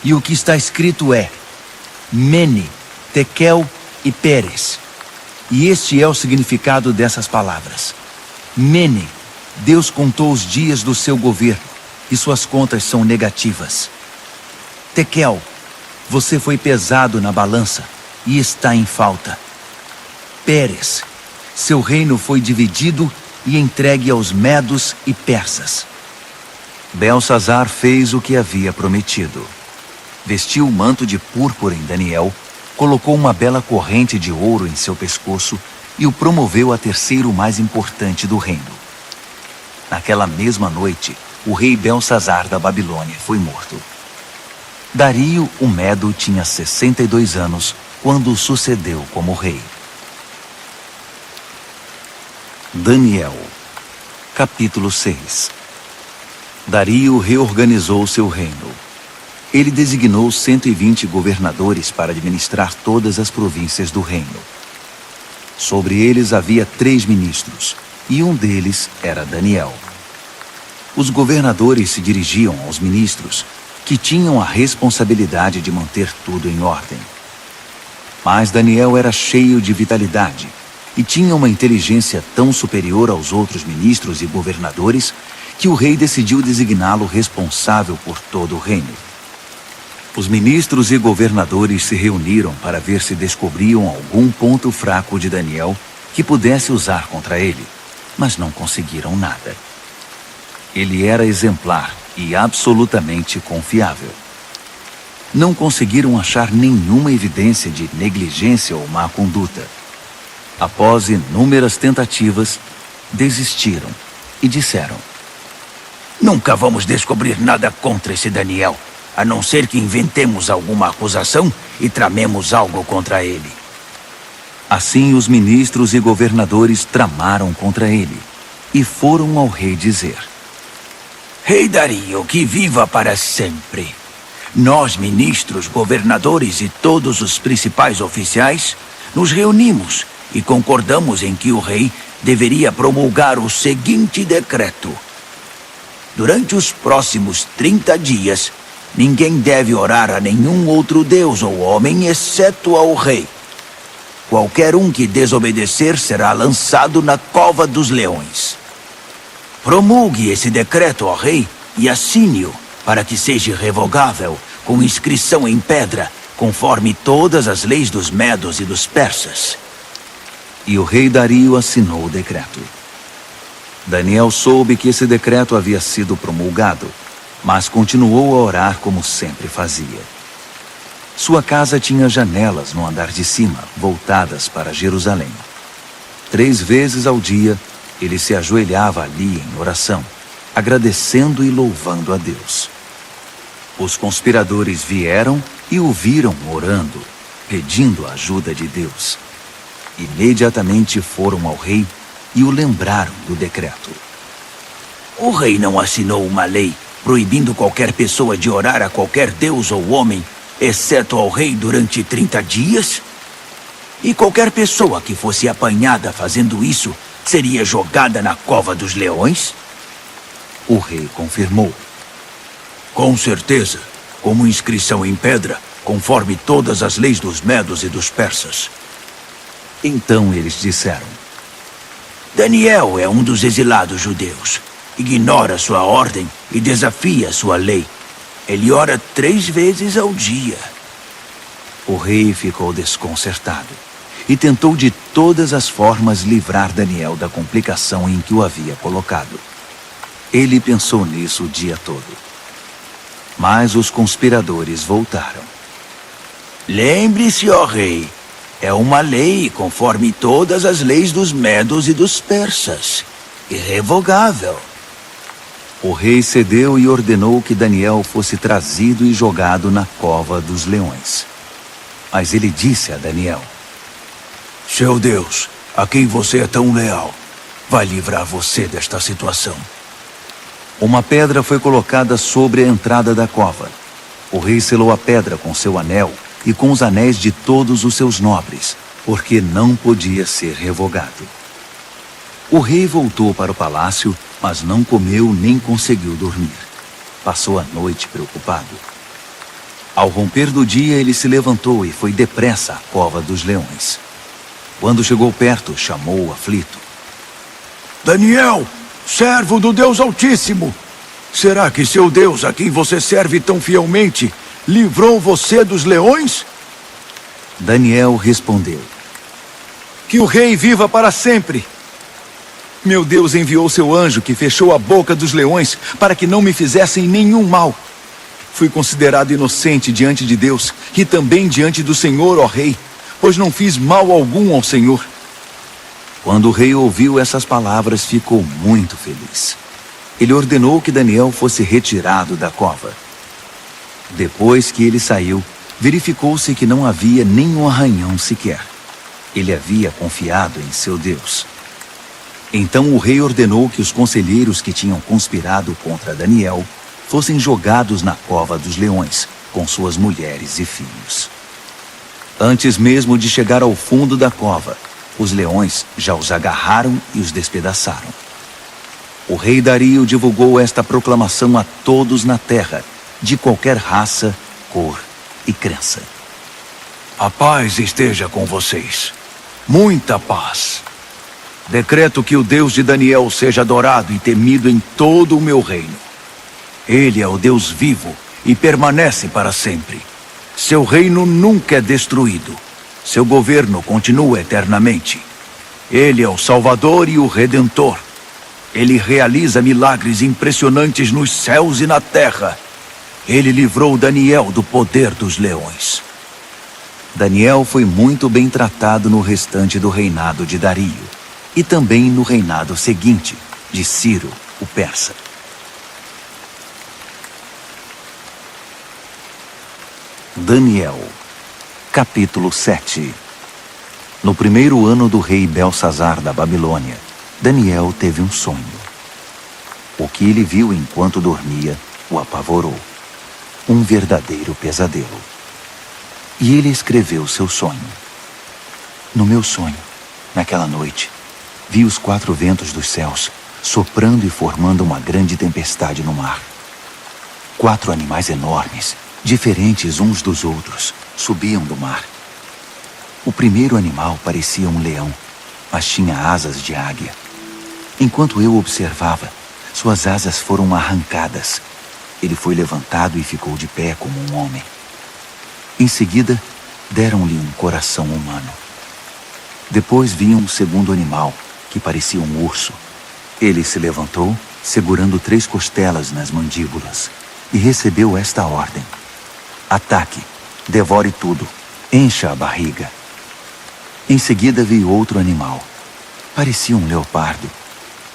e o que está escrito é: Mene, Tekel e Pérez. E este é o significado dessas palavras. Mene, Deus contou os dias do seu governo, e suas contas são negativas. Tekel, você foi pesado na balança, e está em falta. Pérez, seu reino foi dividido e entregue aos medos e persas. Beltesazar fez o que havia prometido. Vestiu o manto de púrpura em Daniel, colocou uma bela corrente de ouro em seu pescoço e o promoveu a terceiro mais importante do reino. Naquela mesma noite, o rei Beltesazar da Babilônia foi morto. Dario, o Medo, tinha 62 anos quando o sucedeu como rei. Daniel, capítulo 6. Dario reorganizou seu reino. Ele designou 120 governadores para administrar todas as províncias do reino. Sobre eles havia 3 ministros, e um deles era Daniel. Os governadores se dirigiam aos ministros, que tinham a responsabilidade de manter tudo em ordem. Mas Daniel era cheio de vitalidade e tinha uma inteligência tão superior aos outros ministros e governadores que o rei decidiu designá-lo responsável por todo o reino. Os ministros e governadores se reuniram para ver se descobriam algum ponto fraco de Daniel que pudesse usar contra ele, mas não conseguiram nada. Ele era exemplar e absolutamente confiável. Não conseguiram achar nenhuma evidência de negligência ou má conduta. Após inúmeras tentativas, desistiram e disseram: Nunca vamos descobrir nada contra esse Daniel, a não ser que inventemos alguma acusação e tramemos algo contra ele. Assim, os ministros e governadores tramaram contra ele e foram ao rei dizer: Rei Dario, que viva para sempre. Nós, ministros, governadores e todos os principais oficiais, nos reunimos e concordamos em que o rei deveria promulgar o seguinte decreto: durante os próximos 30 dias, ninguém deve orar a nenhum outro deus ou homem exceto ao rei. Qualquer um que desobedecer será lançado na cova dos leões. Promulgue esse decreto, ó rei, e assine-o para que seja revogável, com inscrição em pedra, conforme todas as leis dos medos e dos persas. E o rei Dario assinou o decreto. Daniel soube que esse decreto havia sido promulgado, mas continuou a orar como sempre fazia. Sua casa tinha janelas no andar de cima, voltadas para Jerusalém. 3 vezes ao dia, ele se ajoelhava ali em oração, agradecendo e louvando a Deus. Os conspiradores vieram e o viram orando, pedindo a ajuda de Deus. Imediatamente foram ao rei e o lembraram do decreto. O rei não assinou uma lei proibindo qualquer pessoa de orar a qualquer deus ou homem, exceto ao rei durante 30 dias? E qualquer pessoa que fosse apanhada fazendo isso seria jogada na cova dos leões? O rei confirmou. Com certeza, como inscrição em pedra, conforme todas as leis dos medos e dos persas. Então eles disseram: Daniel é um dos exilados judeus. Ignora sua ordem e desafia sua lei. Ele ora 3 vezes ao dia. O rei ficou desconcertado e tentou de todas as formas livrar Daniel da complicação em que o havia colocado. Ele pensou nisso o dia todo. Mas os conspiradores voltaram. Lembre-se, ó rei, é uma lei conforme todas as leis dos medos e dos persas. Irrevogável. O rei cedeu e ordenou que Daniel fosse trazido e jogado na cova dos leões. Mas ele disse a Daniel: Seu Deus, a quem você é tão leal, vai livrar você desta situação. Uma pedra foi colocada sobre a entrada da cova. O rei selou a pedra com seu anel e com os anéis de todos os seus nobres, porque não podia ser revogado. O rei voltou para o palácio, mas não comeu nem conseguiu dormir. Passou a noite preocupado. Ao romper do dia, ele se levantou e foi depressa à cova dos leões. Quando chegou perto, chamou o aflito: Daniel, servo do Deus Altíssimo, será que seu Deus, a quem você serve tão fielmente, livrou você dos leões? Daniel respondeu: Que o rei viva para sempre! Meu Deus enviou seu anjo que fechou a boca dos leões para que não me fizessem nenhum mal. Fui considerado inocente diante de Deus e também diante do Senhor, ó rei, pois não fiz mal algum ao Senhor. Quando o rei ouviu essas palavras, ficou muito feliz. Ele ordenou que Daniel fosse retirado da cova. Depois que ele saiu, verificou-se que não havia nenhum arranhão sequer. Ele havia confiado em seu Deus. Então o rei ordenou que os conselheiros que tinham conspirado contra Daniel fossem jogados na cova dos leões, com suas mulheres e filhos. Antes mesmo de chegar ao fundo da cova, os leões já os agarraram e os despedaçaram. O rei Dario divulgou esta proclamação a todos na terra, de qualquer raça, cor e crença. A paz esteja com vocês. Muita paz. Decreto que o Deus de Daniel seja adorado e temido em todo o meu reino. Ele é o Deus vivo e permanece para sempre. Seu reino nunca é destruído. Seu governo continua eternamente. Ele é o Salvador e o Redentor. Ele realiza milagres impressionantes nos céus e na terra. Ele livrou Daniel do poder dos leões. Daniel foi muito bem tratado no restante do reinado de Dario e também no reinado seguinte, de Ciro, o persa. Daniel, capítulo 7. No primeiro ano do rei Belsazar da Babilônia, Daniel teve um sonho. O que ele viu enquanto dormia o apavorou. Um verdadeiro pesadelo. E ele escreveu seu sonho. No meu sonho, naquela noite, vi os 4 ventos dos céus soprando e formando uma grande tempestade no mar. 4 animais enormes, diferentes uns dos outros, subiam do mar. O primeiro animal parecia um leão, mas tinha asas de águia. Enquanto eu observava, suas asas foram arrancadas. Ele foi levantado e ficou de pé como um homem. Em seguida, deram-lhe um coração humano. Depois vi um segundo animal, que parecia um urso. Ele se levantou, segurando 3 costelas nas mandíbulas, e recebeu esta ordem: ataque, devore tudo, encha a barriga. Em seguida vi outro animal. Parecia um leopardo.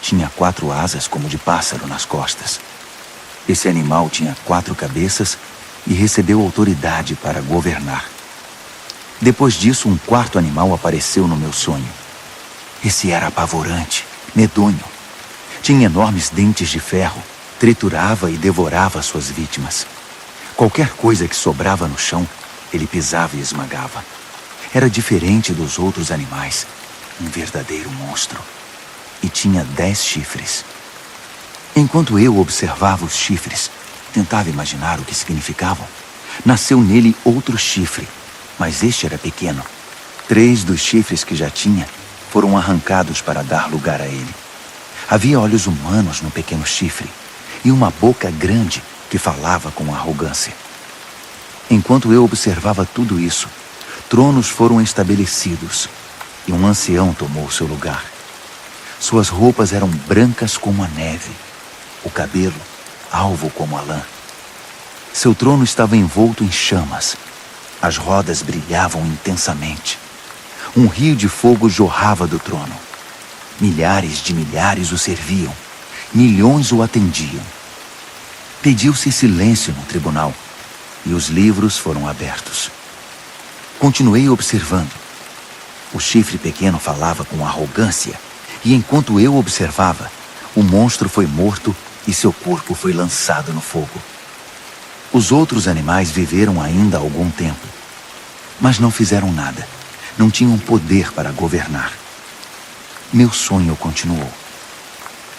Tinha 4 asas como de pássaro nas costas. Esse animal tinha 4 cabeças e recebeu autoridade para governar. Depois disso, um 4º animal apareceu no meu sonho. Esse era apavorante, medonho. Tinha enormes dentes de ferro, triturava e devorava suas vítimas. Qualquer coisa que sobrava no chão, ele pisava e esmagava. Era diferente dos outros animais, um verdadeiro monstro. E tinha 10 chifres. Enquanto eu observava os chifres, tentava imaginar o que significavam, nasceu nele outro chifre, mas este era pequeno. 3 dos chifres que já tinha foram arrancados para dar lugar a ele. Havia olhos humanos no pequeno chifre e uma boca grande que falava com arrogância. Enquanto eu observava tudo isso, tronos foram estabelecidos e um ancião tomou seu lugar. Suas roupas eram brancas como a neve, o cabelo alvo como a lã. Seu trono estava envolto em chamas. As rodas brilhavam intensamente. Um rio de fogo jorrava do trono. Milhares de milhares o serviam. Milhões o atendiam. Pediu-se silêncio no tribunal e os livros foram abertos. Continuei observando. O chifre pequeno falava com arrogância e enquanto eu observava, o monstro foi morto e seu corpo foi lançado no fogo. Os outros animais viveram ainda algum tempo, mas não fizeram nada. Não tinham poder para governar. Meu sonho continuou.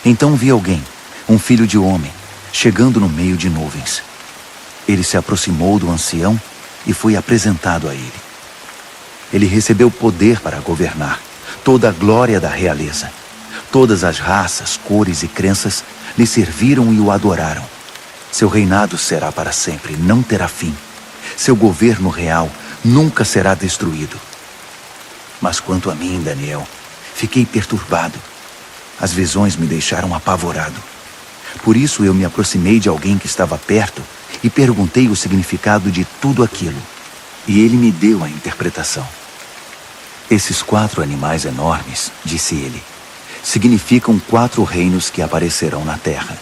Então vi alguém, um filho de homem, chegando no meio de nuvens. Ele se aproximou do ancião e foi apresentado a ele. Ele recebeu poder para governar, toda a glória da realeza. Todas as raças, cores e crenças lhe serviram e o adoraram. Seu reinado será para sempre, não terá fim. Seu governo real nunca será destruído. Mas quanto a mim, Daniel, fiquei perturbado. As visões me deixaram apavorado. Por isso eu me aproximei de alguém que estava perto e perguntei o significado de tudo aquilo. E ele me deu a interpretação. Esses 4 animais enormes, disse ele, significam 4 reinos que aparecerão na terra.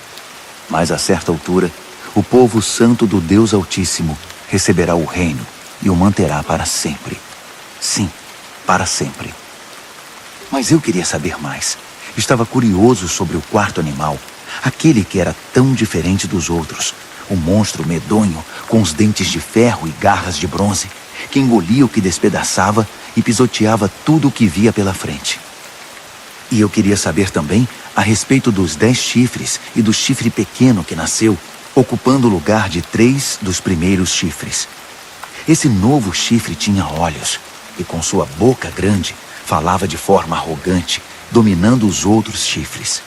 Mas a certa altura, o povo santo do Deus Altíssimo receberá o reino e o manterá para sempre. Sim, para sempre. Mas eu queria saber mais. Estava curioso sobre o 4º animal, aquele que era tão diferente dos outros, o monstro medonho com os dentes de ferro e garras de bronze, que engolia o que despedaçava e pisoteava tudo o que via pela frente. E eu queria saber também a respeito dos 10 chifres e do chifre pequeno que nasceu, ocupando o lugar de 3 dos primeiros chifres. Esse novo chifre tinha olhos e com sua boca grande falava de forma arrogante, dominando os outros chifres.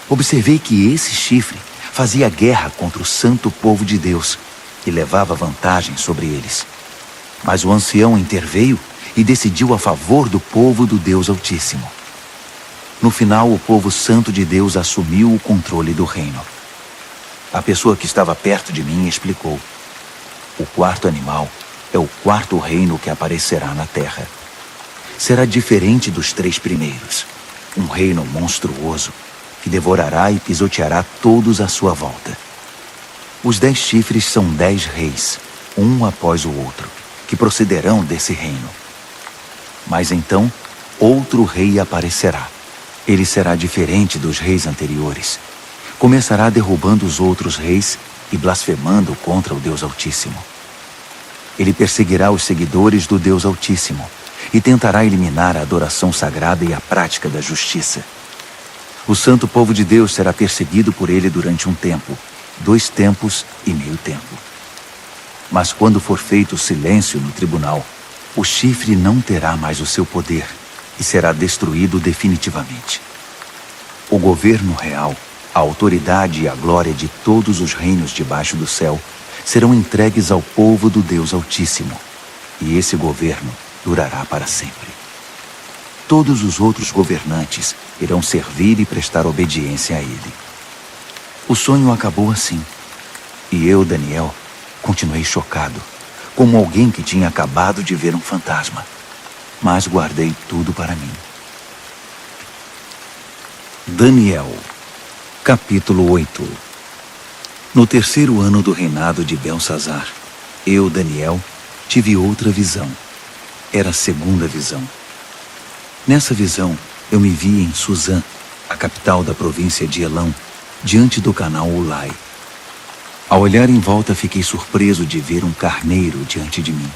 Observei que esse chifre fazia guerra contra o santo povo de Deus e levava vantagem sobre eles. Mas o ancião interveio e decidiu a favor do povo do Deus Altíssimo. No final, o povo santo de Deus assumiu o controle do reino. A pessoa que estava perto de mim explicou: o quarto animal é o quarto reino que aparecerá na terra. Será diferente dos 3 primeiros. Um reino monstruoso que devorará e pisoteará todos à sua volta. Os 10 chifres são 10 reis, um após o outro, que procederão desse reino. Mas então, outro rei aparecerá. Ele será diferente dos reis anteriores. Começará derrubando os outros reis e blasfemando contra o Deus Altíssimo. Ele perseguirá os seguidores do Deus Altíssimo e tentará eliminar a adoração sagrada e a prática da justiça. O santo povo de Deus será perseguido por ele durante um tempo, 2 tempos e meio tempo. Mas quando for feito silêncio no tribunal, o chifre não terá mais o seu poder e será destruído definitivamente. O governo real, a autoridade e a glória de todos os reinos debaixo do céu serão entregues ao povo do Deus Altíssimo, e esse governo durará para sempre. Todos os outros governantes irão servir e prestar obediência a ele. O sonho acabou assim, e eu, Daniel, continuei chocado, como alguém que tinha acabado de ver um fantasma, mas guardei tudo para mim. Daniel, capítulo 8. No 3º ano do reinado de Belsazar, eu, Daniel, tive outra visão. Era a 2ª visão. Nessa visão, eu me vi em Suzã, a capital da província de Elão, diante do canal Ulai. Ao olhar em volta, fiquei surpreso de ver um carneiro diante de mim.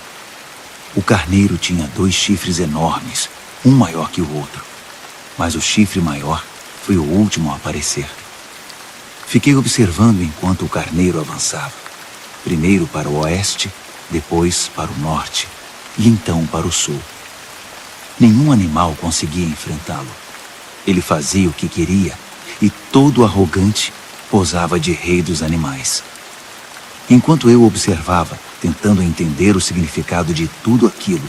O carneiro tinha 2 chifres enormes, um maior que o outro. Mas o chifre maior foi o último a aparecer. Fiquei observando enquanto o carneiro avançava. Primeiro para o oeste, depois para o norte, e então para o sul. Nenhum animal conseguia enfrentá-lo. Ele fazia o que queria, e todo arrogante posava de rei dos animais. Enquanto eu observava, tentando entender o significado de tudo aquilo,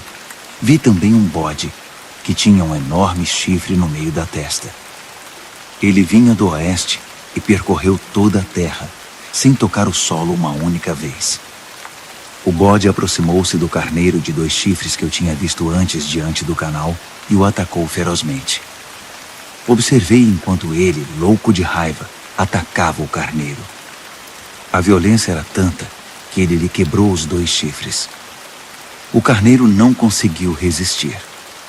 vi também um bode, que tinha um enorme chifre no meio da testa. Ele vinha do oeste e percorreu toda a terra, sem tocar o solo uma única vez. O bode aproximou-se do carneiro de 2 chifres que eu tinha visto antes diante do canal e o atacou ferozmente. Observei enquanto ele, louco de raiva, atacava o carneiro. A violência era tanta que ele lhe quebrou os 2 chifres. O carneiro não conseguiu resistir.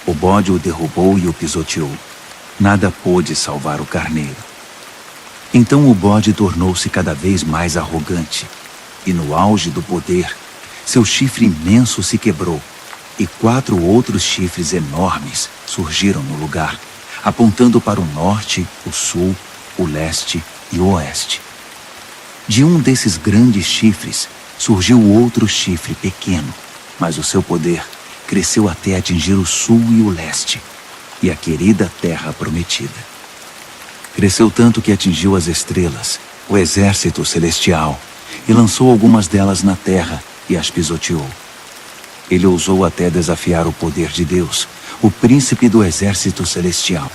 O bode o derrubou e o pisoteou. Nada pôde salvar o carneiro. Então o bode tornou-se cada vez mais arrogante, e no auge do poder, seu chifre imenso se quebrou, e 4 outros chifres enormes surgiram no lugar, apontando para o norte, o sul, o leste e o oeste. De um desses grandes chifres surgiu outro chifre pequeno, mas o seu poder cresceu até atingir o sul e o leste, e a querida terra prometida. Cresceu tanto que atingiu as estrelas, o exército celestial, e lançou algumas delas na terra e as pisoteou. Ele ousou até desafiar o poder de Deus, o príncipe do exército celestial.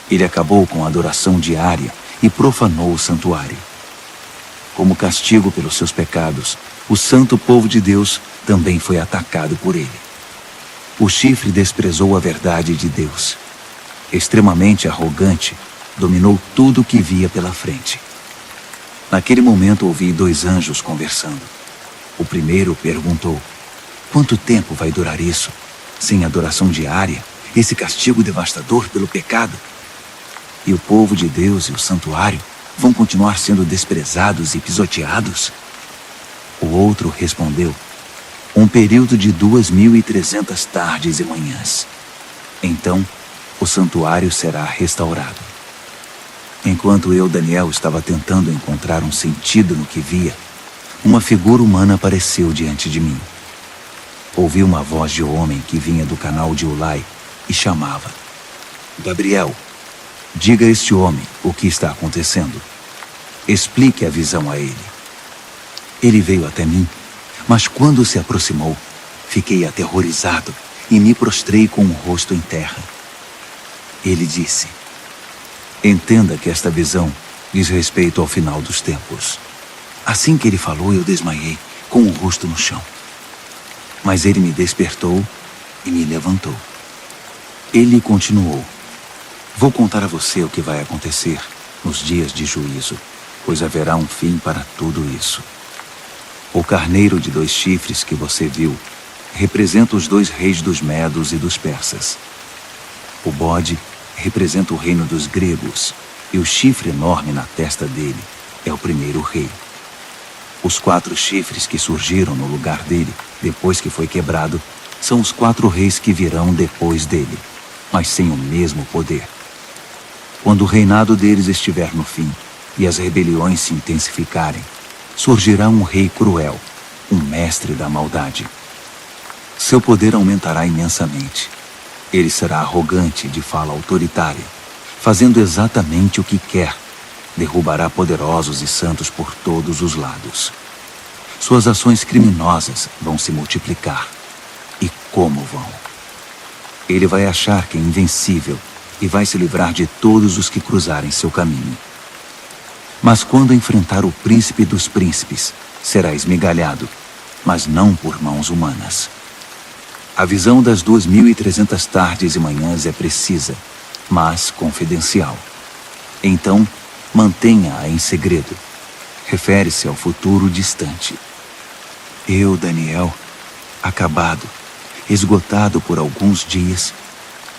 Ele acabou com a adoração diária e profanou o santuário. Como castigo pelos seus pecados, o santo povo de Deus também foi atacado por ele. O chifre desprezou a verdade de Deus. Extremamente arrogante, dominou tudo o que via pela frente. Naquele momento ouvi 2 anjos conversando. O primeiro perguntou: quanto tempo vai durar isso? Sem adoração diária, esse castigo devastador pelo pecado? E o povo de Deus e o santuário vão continuar sendo desprezados e pisoteados? O outro respondeu: um período de 2.300 tardes e manhãs. Então, o santuário será restaurado. Enquanto eu, Daniel, estava tentando encontrar um sentido no que via, uma figura humana apareceu diante de mim. Ouvi uma voz de homem que vinha do canal de Ulai e chamava: Gabriel, diga a este homem o que está acontecendo. Explique a visão a ele. Ele veio até mim, mas quando se aproximou, fiquei aterrorizado e me prostrei com o rosto em terra. Ele disse: Entenda que esta visão diz respeito ao final dos tempos. Assim que ele falou, eu desmaiei, com o rosto no chão. Mas ele me despertou e me levantou. Ele continuou: vou contar a você o que vai acontecer nos dias de juízo, pois haverá um fim para tudo isso. O carneiro de 2 chifres que você viu representa os 2 reis dos Medos e dos Persas. O bode representa o reino dos gregos, e o chifre enorme na testa dele é o primeiro rei. Os 4 chifres que surgiram no lugar dele, depois que foi quebrado, são os 4 reis que virão depois dele, mas sem o mesmo poder. Quando o reinado deles estiver no fim e as rebeliões se intensificarem, surgirá um rei cruel, um mestre da maldade. Seu poder aumentará imensamente. Ele será arrogante, de fala autoritária, fazendo exatamente o que quer. Derrubará poderosos e santos por todos os lados. Suas ações criminosas vão se multiplicar. E como vão? Ele vai achar que é invencível e vai se livrar de todos os que cruzarem seu caminho. Mas quando enfrentar o príncipe dos príncipes, será esmigalhado, mas não por mãos humanas. A visão das 2.300 tardes e manhãs é precisa, mas confidencial. Então, mantenha-a em segredo. Refere-se ao futuro distante. Eu, Daniel, acabado, esgotado por alguns dias,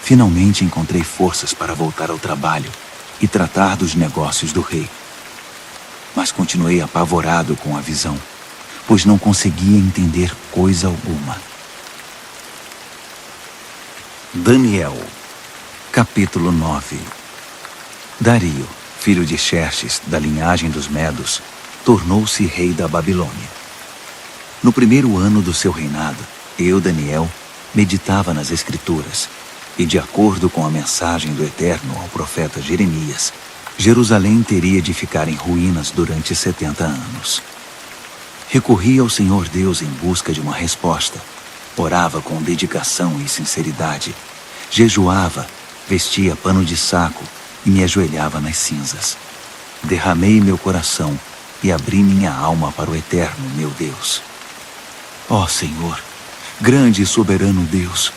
finalmente encontrei forças para voltar ao trabalho e tratar dos negócios do rei. Mas continuei apavorado com a visão, pois não conseguia entender coisa alguma. Daniel, capítulo 9. Dario, filho de Xerxes, da linhagem dos Medos, tornou-se rei da Babilônia. No primeiro ano do seu reinado, eu, Daniel, meditava nas Escrituras, e de acordo com a mensagem do Eterno ao profeta Jeremias, Jerusalém teria de ficar em ruínas durante 70 anos. Recorri ao Senhor Deus em busca de uma resposta. Orava com dedicação e sinceridade. Jejuava, vestia pano de saco e me ajoelhava nas cinzas. Derramei meu coração e abri minha alma para o Eterno, meu Deus. Ó Senhor, grande e soberano Deus,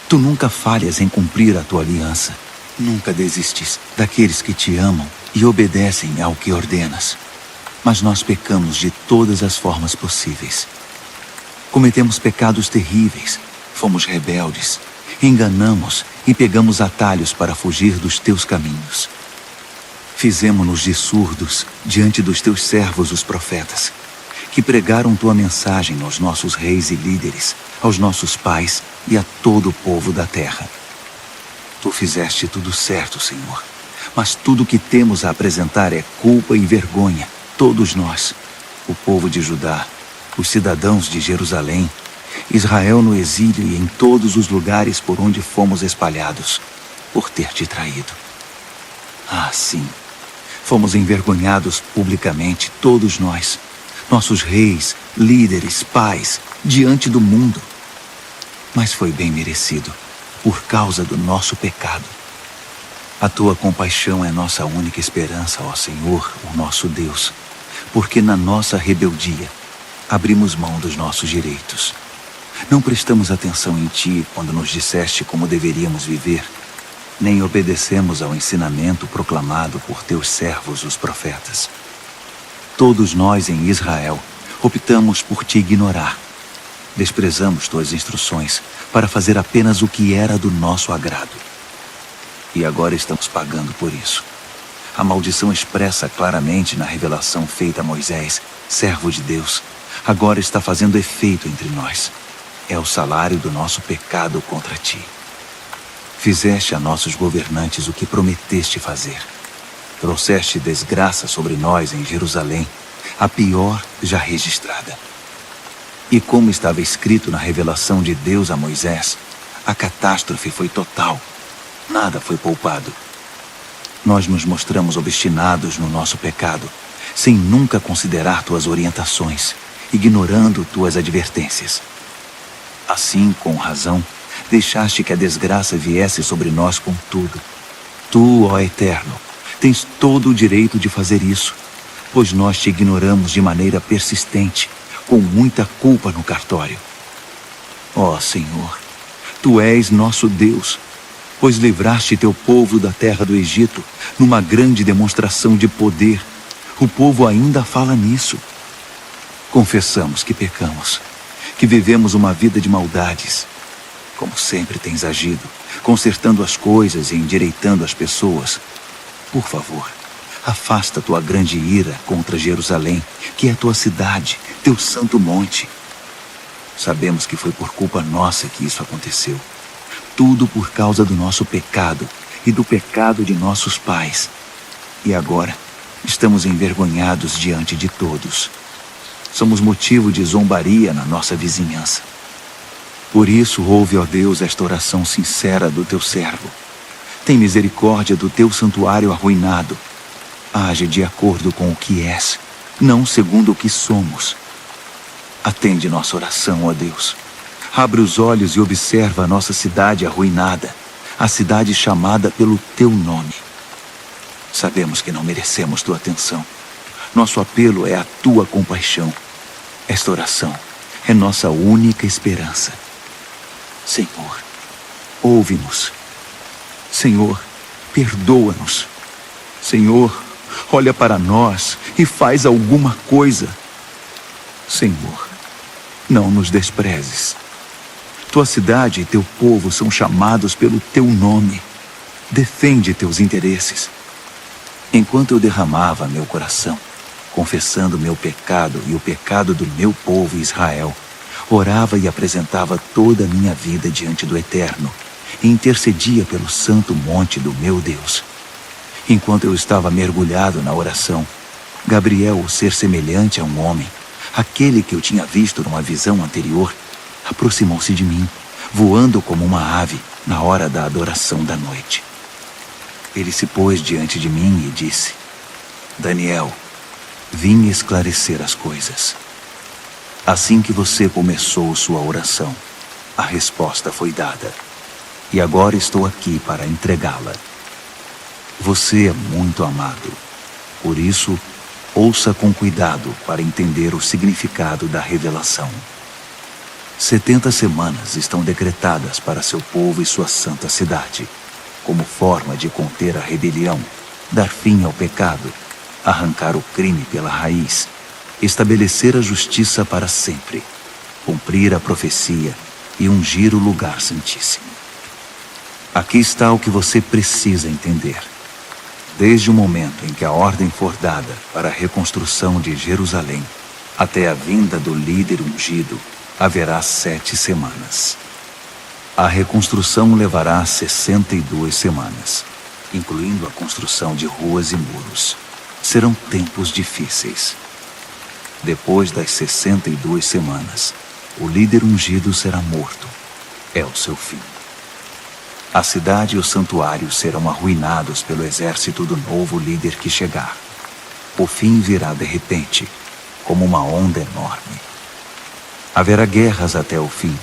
Tu nunca falhas em cumprir a Tua aliança. Nunca desistes daqueles que Te amam e obedecem ao que ordenas. Mas nós pecamos de todas as formas possíveis. Cometemos pecados terríveis, fomos rebeldes, enganamos e pegamos atalhos para fugir dos Teus caminhos. Fizemo-nos de surdos diante dos Teus servos, os profetas, que pregaram Tua mensagem aos nossos reis e líderes, aos nossos pais e a todo o povo da terra. Tu fizeste tudo certo, Senhor, mas tudo que temos a apresentar é culpa e vergonha, todos nós, o povo de Judá, os cidadãos de Jerusalém, Israel no exílio e em todos os lugares por onde fomos espalhados, por ter Te traído. Ah, sim, fomos envergonhados publicamente, todos nós, nossos reis, líderes, pais, diante do mundo. Mas foi bem merecido, por causa do nosso pecado. A Tua compaixão é nossa única esperança, ó Senhor, o nosso Deus, porque na nossa rebeldia abrimos mão dos nossos direitos. Não prestamos atenção em Ti quando nos disseste como deveríamos viver, nem obedecemos ao ensinamento proclamado por Teus servos, os profetas. Todos nós em Israel optamos por Te ignorar. Desprezamos Tuas instruções para fazer apenas o que era do nosso agrado. E agora estamos pagando por isso. A maldição expressa claramente na revelação feita a Moisés, servo de Deus, agora está fazendo efeito entre nós. É o salário do nosso pecado contra Ti. Fizeste a nossos governantes o que prometeste fazer. Trouxeste desgraça sobre nós em Jerusalém, a pior já registrada. E como estava escrito na revelação de Deus a Moisés, a catástrofe foi total. Nada foi poupado. Nós nos mostramos obstinados no nosso pecado, sem nunca considerar Tuas orientações, ignorando Tuas advertências. Assim, com razão, deixaste que a desgraça viesse sobre nós com tudo. Tu, ó Eterno, Tens todo o direito de fazer isso, pois nós te ignoramos de maneira persistente, com muita culpa no cartório. Ó Senhor, Tu és nosso Deus, pois livraste Teu povo da terra do Egito numa grande demonstração de poder. O povo ainda fala nisso. Confessamos que pecamos, que vivemos uma vida de maldades. Como sempre tens agido, consertando as coisas e endireitando as pessoas. Por favor, afasta Tua grande ira contra Jerusalém, que é Tua cidade, Teu santo monte. Sabemos que foi por culpa nossa que isso aconteceu. Tudo por causa do nosso pecado e do pecado de nossos pais. E agora, estamos envergonhados diante de todos. Somos motivo de zombaria na nossa vizinhança. Por isso, ouve, ó Deus, esta oração sincera do Teu servo. Tem misericórdia do Teu santuário arruinado. Age de acordo com o que és, não segundo o que somos. Atende nossa oração, ó Deus. Abre os olhos e observa a nossa cidade arruinada, a cidade chamada pelo Teu nome. Sabemos que não merecemos Tua atenção. Nosso apelo é a Tua compaixão. Esta oração é nossa única esperança. Senhor, ouve-nos. Senhor, perdoa-nos. Senhor, olha para nós e faz alguma coisa. Senhor, não nos desprezes. Tua cidade e Teu povo são chamados pelo Teu nome. Defende Teus interesses. Enquanto eu derramava meu coração, confessando meu pecado e o pecado do meu povo Israel, orava e apresentava toda a minha vida diante do Eterno e intercedia pelo santo monte do meu Deus. Enquanto eu estava mergulhado na oração, Gabriel, o ser semelhante a um homem, aquele que eu tinha visto numa visão anterior, aproximou-se de mim, voando como uma ave na hora da adoração da noite. Ele se pôs diante de mim e disse: Daniel, vim esclarecer as coisas. Assim que você começou sua oração, a resposta foi dada. E agora estou aqui para entregá-la. Você é muito amado. Por isso, ouça com cuidado para entender o significado da revelação. 70 semanas estão decretadas para seu povo e sua santa cidade, como forma de conter a rebelião, dar fim ao pecado, arrancar o crime pela raiz, estabelecer a justiça para sempre, cumprir a profecia e ungir o lugar santíssimo. Aqui está o que você precisa entender. Desde o momento em que a ordem for dada para a reconstrução de Jerusalém, até a vinda do líder ungido, haverá 7 semanas. A reconstrução levará 62 semanas, incluindo a construção de ruas e muros. Serão tempos difíceis. Depois das 62 semanas, o líder ungido será morto. É o seu fim. A cidade e o santuário serão arruinados pelo exército do novo líder que chegar. O fim virá de repente, como uma onda enorme. Haverá guerras até o fim,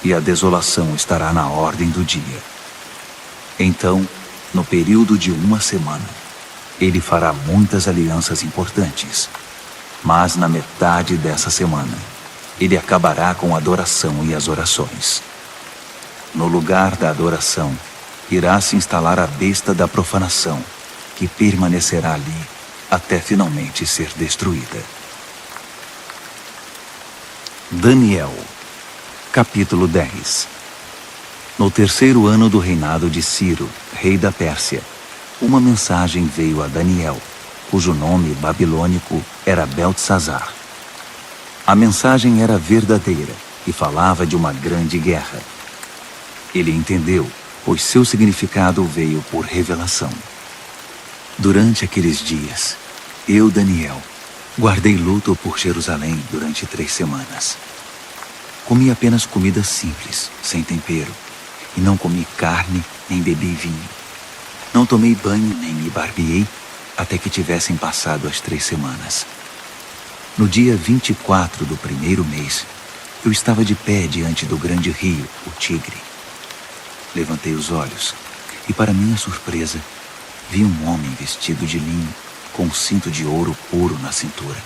e a desolação estará na ordem do dia. Então, no período de 1 semana, ele fará muitas alianças importantes. Mas na metade dessa semana, ele acabará com a adoração e as orações. No lugar da adoração, irá se instalar a besta da profanação, que permanecerá ali até finalmente ser destruída. Daniel, capítulo 10. No 3º ano do reinado de Ciro, rei da Pérsia, uma mensagem veio a Daniel, cujo nome babilônico era Beltesazar. A mensagem era verdadeira e falava de uma grande guerra. Ele entendeu, pois seu significado veio por revelação. Durante aqueles dias, eu, Daniel, guardei luto por Jerusalém durante 3 semanas. Comi apenas comida simples, sem tempero, e não comi carne nem bebi vinho. Não tomei banho nem me barbeei até que tivessem passado as 3 semanas. No dia 24 do 1º mês, eu estava de pé diante do grande rio, o Tigre. Levantei os olhos e, para minha surpresa, vi um homem vestido de linho, com um cinto de ouro puro na cintura.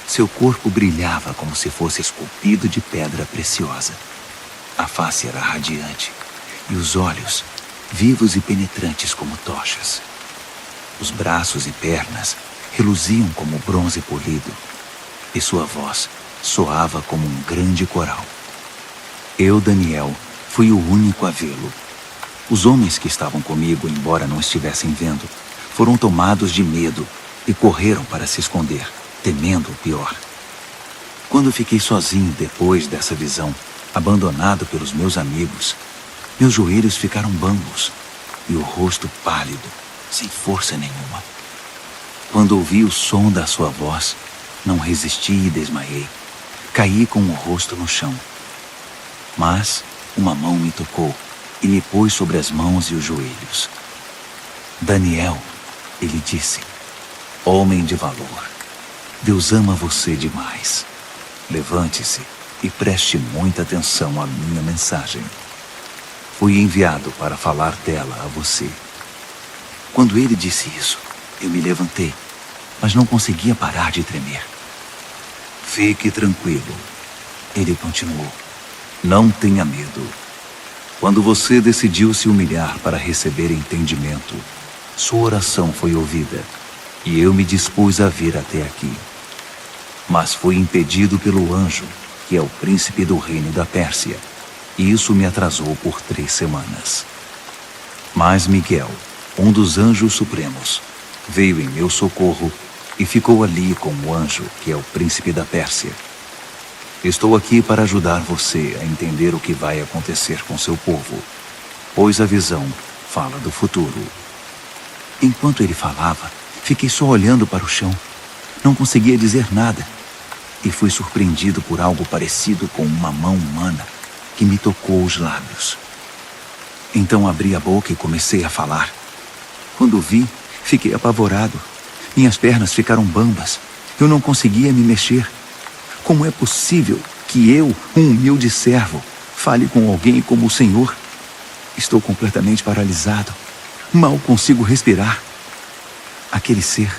Seu corpo brilhava como se fosse esculpido de pedra preciosa. A face era radiante, e os olhos, vivos e penetrantes como tochas. Os braços e pernas reluziam como bronze polido, e sua voz soava como um grande coral. Eu, Daniel, fui o único a vê-lo. Os homens que estavam comigo, embora não estivessem vendo, foram tomados de medo e correram para se esconder, temendo o pior. Quando fiquei sozinho depois dessa visão, abandonado pelos meus amigos, meus joelhos ficaram bambos e o rosto pálido, sem força nenhuma. Quando ouvi o som da sua voz, não resisti e desmaiei. Caí com o rosto no chão. Mas uma mão me tocou e me pôs sobre as mãos e os joelhos. Daniel, ele disse, homem de valor, Deus ama você demais. Levante-se e preste muita atenção à minha mensagem. Fui enviado para falar dela a você. Quando ele disse isso, eu me levantei, mas não conseguia parar de tremer. Fique tranquilo, ele continuou. Não tenha medo. Quando você decidiu se humilhar para receber entendimento, sua oração foi ouvida, e eu me dispus a vir até aqui. Mas fui impedido pelo anjo, que é o príncipe do reino da Pérsia, e isso me atrasou por 3 semanas. Mas Miguel, um dos anjos supremos, veio em meu socorro e ficou ali com o anjo, que é o príncipe da Pérsia. Estou aqui para ajudar você a entender o que vai acontecer com seu povo, pois a visão fala do futuro. Enquanto ele falava, fiquei só olhando para o chão. Não conseguia dizer nada. E fui surpreendido por algo parecido com uma mão humana que me tocou os lábios. Então abri a boca e comecei a falar. Quando vi, fiquei apavorado. Minhas pernas ficaram bambas. Eu não conseguia me mexer. Como é possível que eu, um humilde servo, fale com alguém como o Senhor? Estou completamente paralisado. Mal consigo respirar. Aquele ser,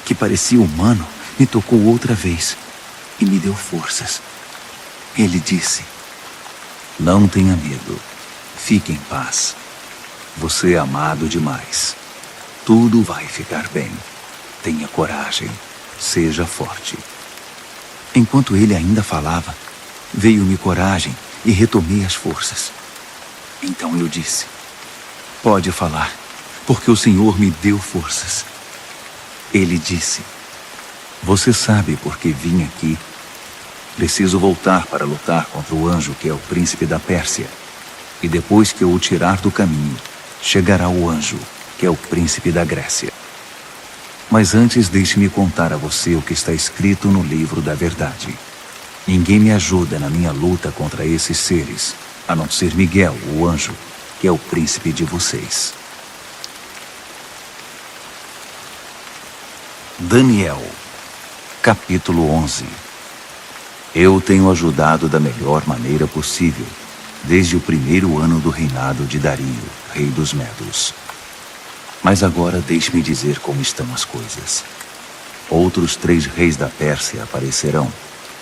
que parecia humano, me tocou outra vez e me deu forças. Ele disse, não tenha medo. Fique em paz. Você é amado demais. Tudo vai ficar bem. Tenha coragem. Seja forte. Enquanto ele ainda falava, veio-me coragem e retomei as forças. Então eu disse, pode falar, porque o Senhor me deu forças. Ele disse, você sabe por que vim aqui? Preciso voltar para lutar contra o anjo que é o príncipe da Pérsia. E depois que eu o tirar do caminho, chegará o anjo, que é o príncipe da Grécia. Mas antes deixe-me contar a você o que está escrito no livro da verdade. Ninguém me ajuda na minha luta contra esses seres, a não ser Miguel, o anjo, que é o príncipe de vocês. Daniel, capítulo 11. Eu tenho ajudado da melhor maneira possível, desde o 1º ano do reinado de Dario, rei dos Medos. Mas agora deixe-me dizer como estão as coisas. Outros 3 reis da Pérsia aparecerão,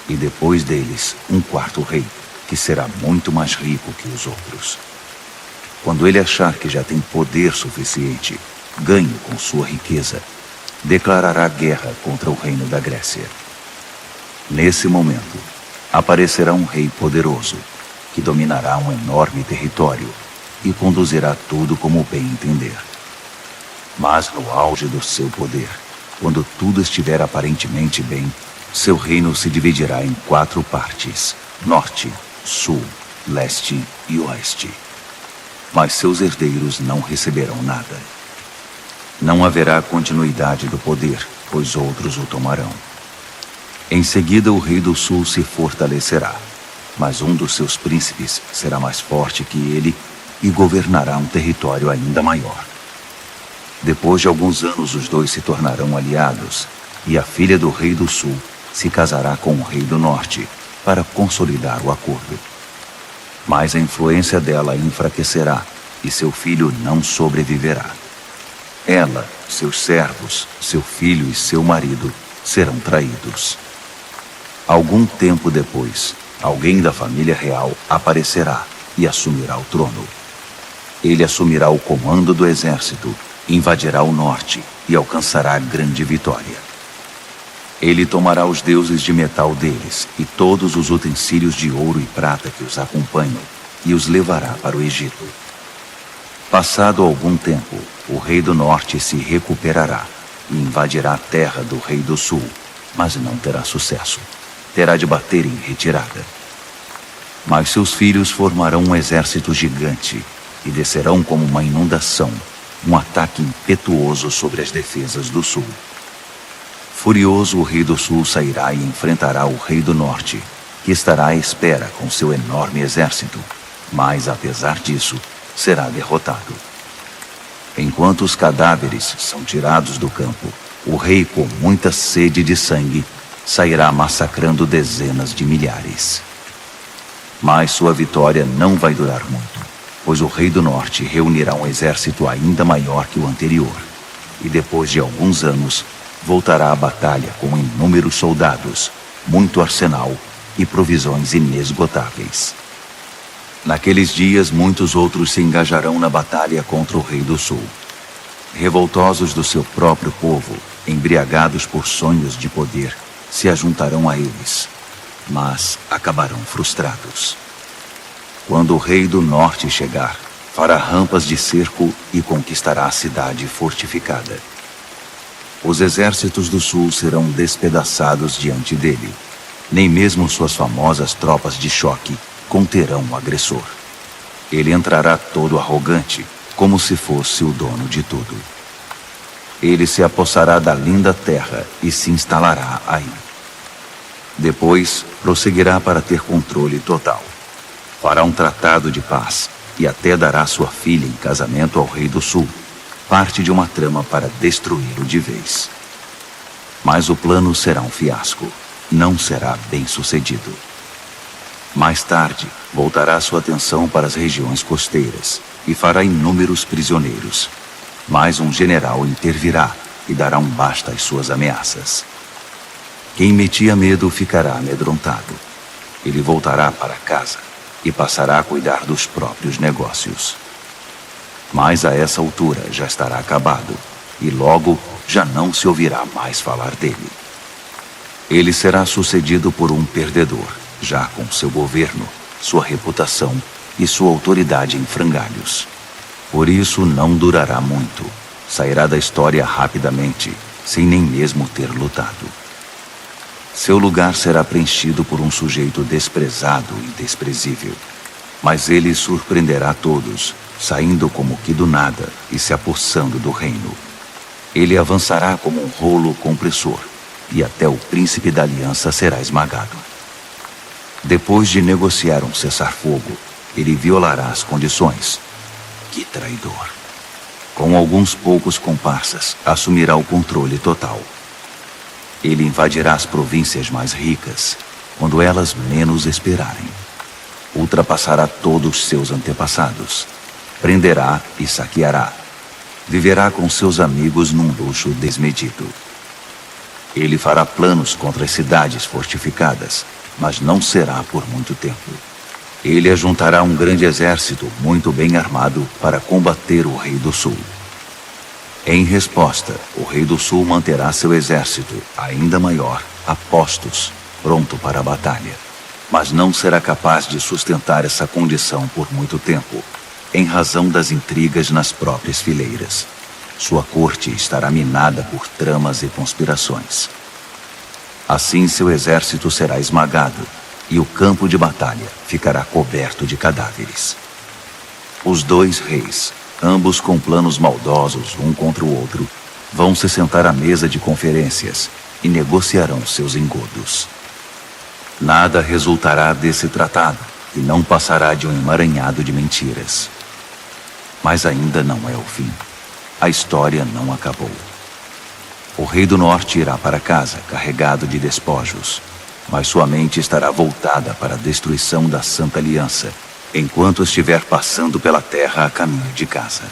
e depois deles, um 4º rei, que será muito mais rico que os outros. Quando ele achar que já tem poder suficiente, ganho com sua riqueza, declarará guerra contra o reino da Grécia. Nesse momento, aparecerá um rei poderoso, que dominará um enorme território e conduzirá tudo como bem entender. Mas no auge do seu poder, quando tudo estiver aparentemente bem, seu reino se dividirá em 4 partes: norte, sul, leste e oeste. Mas seus herdeiros não receberão nada. Não haverá continuidade do poder, pois outros o tomarão. Em seguida, o rei do sul se fortalecerá, mas um dos seus príncipes será mais forte que ele e governará um território ainda maior. Depois de alguns anos, os dois se tornarão aliados, e a filha do rei do sul se casará com o rei do norte para consolidar o acordo. Mas a influência dela enfraquecerá, e seu filho não sobreviverá. Ela, seus servos, seu filho e seu marido serão traídos. Algum tempo depois, alguém da família real aparecerá e assumirá o trono. Ele assumirá o comando do exército, invadirá o norte e alcançará grande vitória. Ele tomará os deuses de metal deles e todos os utensílios de ouro e prata que os acompanham e os levará para o Egito. Passado algum tempo, o rei do norte se recuperará e invadirá a terra do rei do sul, mas não terá sucesso. Terá de bater em retirada. Mas seus filhos formarão um exército gigante e descerão como uma inundação, um ataque impetuoso sobre as defesas do sul. Furioso, o rei do sul sairá e enfrentará o rei do norte, que estará à espera com seu enorme exército, mas, apesar disso, será derrotado. Enquanto os cadáveres são tirados do campo, o rei, com muita sede de sangue, sairá massacrando dezenas de milhares. Mas sua vitória não vai durar muito, pois o rei do norte reunirá um exército ainda maior que o anterior, e depois de alguns anos, voltará à batalha com inúmeros soldados, muito arsenal e provisões inesgotáveis. Naqueles dias, muitos outros se engajarão na batalha contra o rei do sul. Revoltosos do seu próprio povo, embriagados por sonhos de poder, se ajuntarão a eles, mas acabarão frustrados. Quando o rei do norte chegar, fará rampas de cerco e conquistará a cidade fortificada. Os exércitos do sul serão despedaçados diante dele. Nem mesmo suas famosas tropas de choque conterão o agressor. Ele entrará todo arrogante, como se fosse o dono de tudo. Ele se apossará da linda terra e se instalará aí. Depois, prosseguirá para ter controle total. Fará um tratado de paz e até dará sua filha em casamento ao rei do sul, parte de uma trama para destruí-lo de vez. Mas o plano será um fiasco, não será bem sucedido. Mais tarde, voltará sua atenção para as regiões costeiras e fará inúmeros prisioneiros. Mas um general intervirá e dará um basta às suas ameaças. Quem metia medo ficará amedrontado. Ele voltará para casa e passará a cuidar dos próprios negócios. Mas a essa altura já estará acabado e logo já não se ouvirá mais falar dele. Ele será sucedido por um perdedor, já com seu governo, sua reputação e sua autoridade em frangalhos. Por isso não durará muito. Sairá da história rapidamente, sem nem mesmo ter lutado. Seu lugar será preenchido por um sujeito desprezado e desprezível. Mas ele surpreenderá todos, saindo como que do nada e se apossando do reino. Ele avançará como um rolo compressor, e até o príncipe da aliança será esmagado. Depois de negociar um cessar-fogo, ele violará as condições. Que traidor! Com alguns poucos comparsas, assumirá o controle total. Ele invadirá as províncias mais ricas, quando elas menos esperarem. Ultrapassará todos seus antepassados. Prenderá e saqueará. Viverá com seus amigos num luxo desmedido. Ele fará planos contra as cidades fortificadas, mas não será por muito tempo. Ele ajuntará um grande exército muito bem armado para combater o rei do sul. Em resposta, o rei do sul manterá seu exército, ainda maior, a postos, pronto para a batalha. Mas não será capaz de sustentar essa condição por muito tempo, em razão das intrigas nas próprias fileiras. Sua corte estará minada por tramas e conspirações. Assim seu exército será esmagado, e o campo de batalha ficará coberto de cadáveres. Os dois reis, ambos com planos maldosos um contra o outro, vão se sentar à mesa de conferências e negociarão seus engodos. Nada resultará desse tratado e não passará de um emaranhado de mentiras. Mas ainda não é o fim. A história não acabou. O rei do norte irá para casa carregado de despojos, mas sua mente estará voltada para a destruição da Santa Aliança, enquanto estiver passando pela terra a caminho de casa.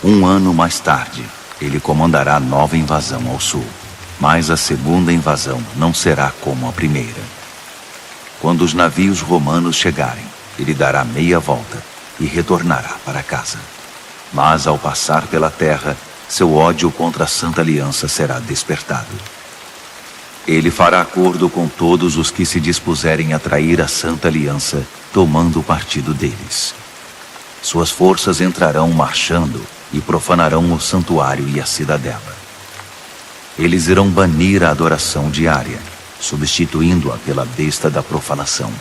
Um ano mais tarde, ele comandará nova invasão ao sul, mas a segunda invasão não será como a primeira. Quando os navios romanos chegarem, ele dará meia volta e retornará para casa. Mas ao passar pela terra, seu ódio contra a Santa Aliança será despertado. Ele fará acordo com todos os que se dispuserem a trair a Santa Aliança, tomando partido deles. Suas forças entrarão marchando e profanarão o santuário e a cidadela. Eles irão banir a adoração diária, substituindo-a pela besta da profanação.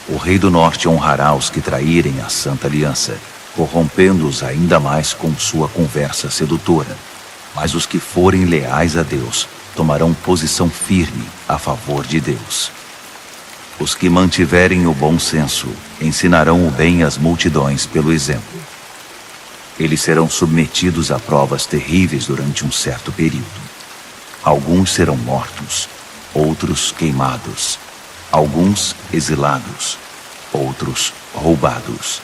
O rei do norte honrará os que traírem a Santa Aliança, corrompendo-os ainda mais com sua conversa sedutora. Mas os que forem leais a Deus tomarão posição firme a favor de Deus. Os que mantiverem o bom senso ensinarão o bem às multidões pelo exemplo. Eles serão submetidos a provas terríveis durante um certo período. Alguns serão mortos, outros queimados, alguns exilados, outros roubados.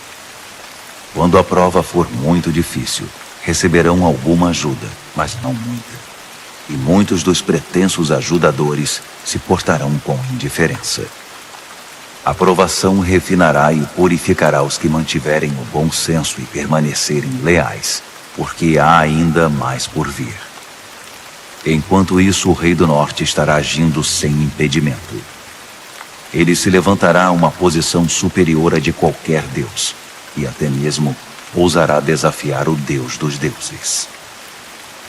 Quando a prova for muito difícil, receberão alguma ajuda, mas não muita. E muitos dos pretensos ajudadores se portarão com indiferença. A provação refinará e purificará os que mantiverem o bom senso e permanecerem leais, porque há ainda mais por vir. Enquanto isso, o rei do norte estará agindo sem impedimento. Ele se levantará a uma posição superior à de qualquer deus, e até mesmo ousará desafiar o Deus dos deuses.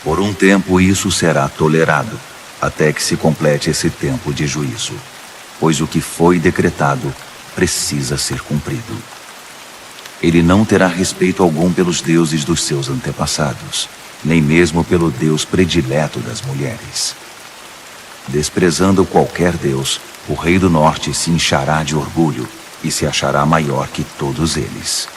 Por um tempo isso será tolerado, até que se complete esse tempo de juízo, pois o que foi decretado precisa ser cumprido. Ele não terá respeito algum pelos deuses dos seus antepassados, nem mesmo pelo Deus predileto das mulheres. Desprezando qualquer deus, o rei do norte se inchará de orgulho e se achará maior que todos eles.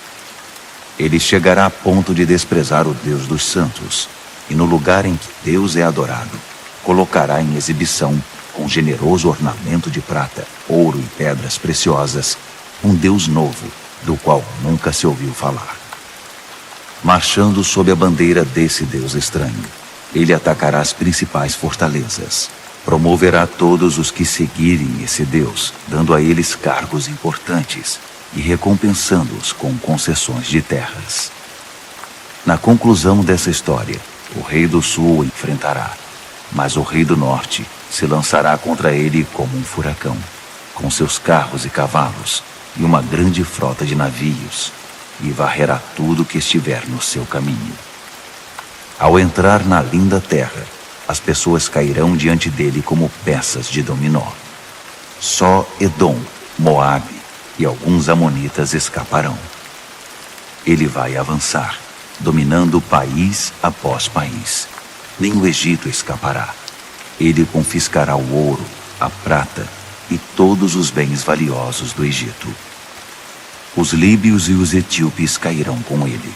Ele chegará a ponto de desprezar o Deus dos santos, e no lugar em que Deus é adorado, colocará em exibição, com generoso ornamento de prata, ouro e pedras preciosas, um Deus novo, do qual nunca se ouviu falar. Marchando sob a bandeira desse Deus estranho, ele atacará as principais fortalezas. Promoverá todos os que seguirem esse Deus, dando a eles cargos importantes e recompensando-os com concessões de terras. Na conclusão dessa história, o rei do sul o enfrentará, mas o rei do norte se lançará contra ele como um furacão, com seus carros e cavalos e uma grande frota de navios, e varrerá tudo que estiver no seu caminho. Ao entrar na linda terra, as pessoas cairão diante dele como peças de dominó. Só Edom, Moabe e alguns amonitas escaparão. Ele vai avançar, dominando país após país. Nem o Egito escapará. Ele confiscará o ouro, a prata e todos os bens valiosos do Egito. Os líbios e os etíopes cairão com ele.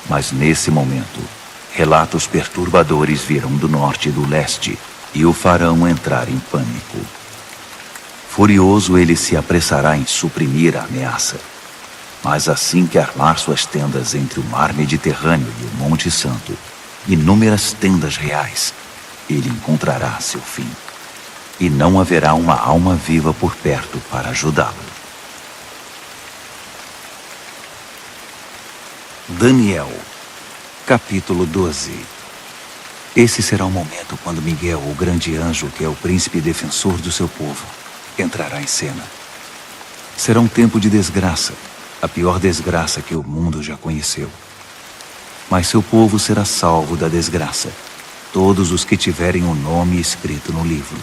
Mas nesse momento, relatos perturbadores virão do norte e do leste e o farão entrar em pânico. Furioso, ele se apressará em suprimir a ameaça. Mas assim que armar suas tendas entre o mar Mediterrâneo e o Monte Santo, inúmeras tendas reais, ele encontrará seu fim. E não haverá uma alma viva por perto para ajudá-lo. Daniel, capítulo 12. Esse será o momento quando Miguel, o grande anjo, que é o príncipe defensor do seu povo, entrará em cena. Será um tempo de desgraça, a pior desgraça que o mundo já conheceu. Mas seu povo será salvo da desgraça, todos os que tiverem o nome escrito no livro.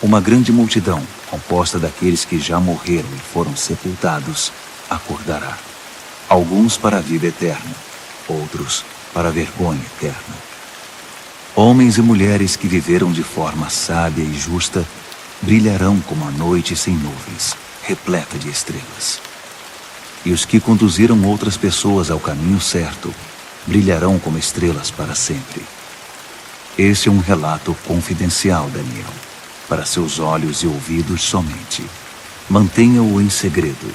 Uma grande multidão, composta daqueles que já morreram e foram sepultados, acordará. Alguns para a vida eterna, outros para a vergonha eterna. Homens e mulheres que viveram de forma sábia e justa brilharão como a noite sem nuvens, repleta de estrelas. E os que conduziram outras pessoas ao caminho certo brilharão como estrelas para sempre. Esse é um relato confidencial, Daniel, para seus olhos e ouvidos somente. Mantenha-o em segredo.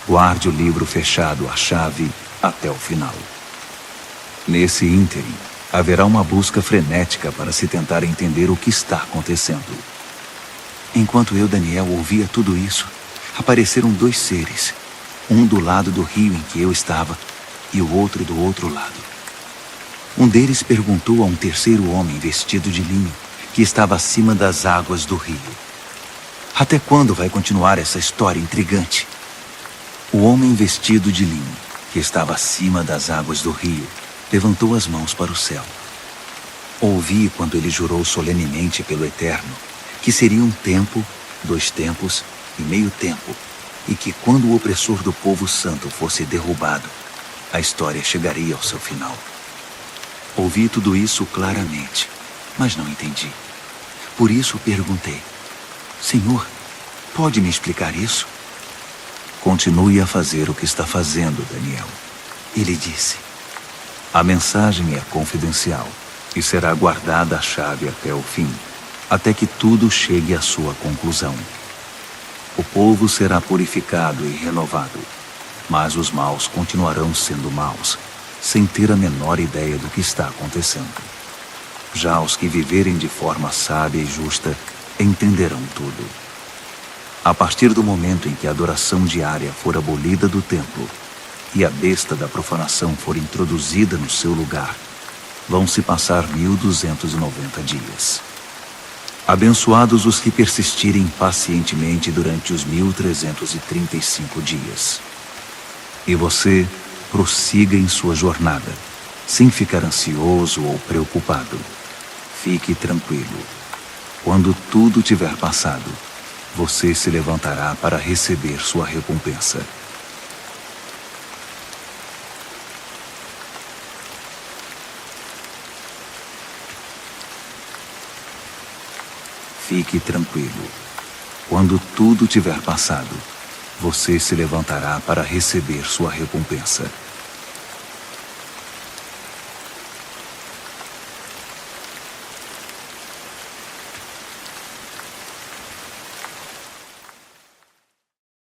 Guarde o livro fechado à chave até o final. Nesse ínterim, haverá uma busca frenética para se tentar entender o que está acontecendo. Enquanto eu, Daniel, ouvia tudo isso, apareceram dois seres, um do lado do rio em que eu estava e o outro do outro lado. Um deles perguntou a um terceiro homem vestido de linho, que estava acima das águas do rio: até quando vai continuar essa história intrigante? O homem vestido de linho, que estava acima das águas do rio, levantou as mãos para o céu. Ouvi quando ele jurou solenemente pelo Eterno que seria um tempo, 2 tempos e meio tempo, e que quando o opressor do povo santo fosse derrubado, a história chegaria ao seu final. Ouvi tudo isso claramente, mas não entendi. Por isso perguntei: Senhor, pode me explicar isso? Continue a fazer o que está fazendo, Daniel. Ele disse: a mensagem é confidencial e será guardada a chave até o fim, até que tudo chegue à sua conclusão. O povo será purificado e renovado, mas os maus continuarão sendo maus, sem ter a menor ideia do que está acontecendo. Já os que viverem de forma sábia e justa entenderão tudo. A partir do momento em que a adoração diária for abolida do templo e a besta da profanação for introduzida no seu lugar, vão se passar 1290 dias. Abençoados os que persistirem pacientemente durante os 1335 dias. E você prossiga em sua jornada, sem ficar ansioso ou preocupado. Fique tranquilo. Quando tudo tiver passado, você se levantará para receber sua recompensa. Fique tranquilo. Quando tudo tiver passado, você se levantará para receber sua recompensa.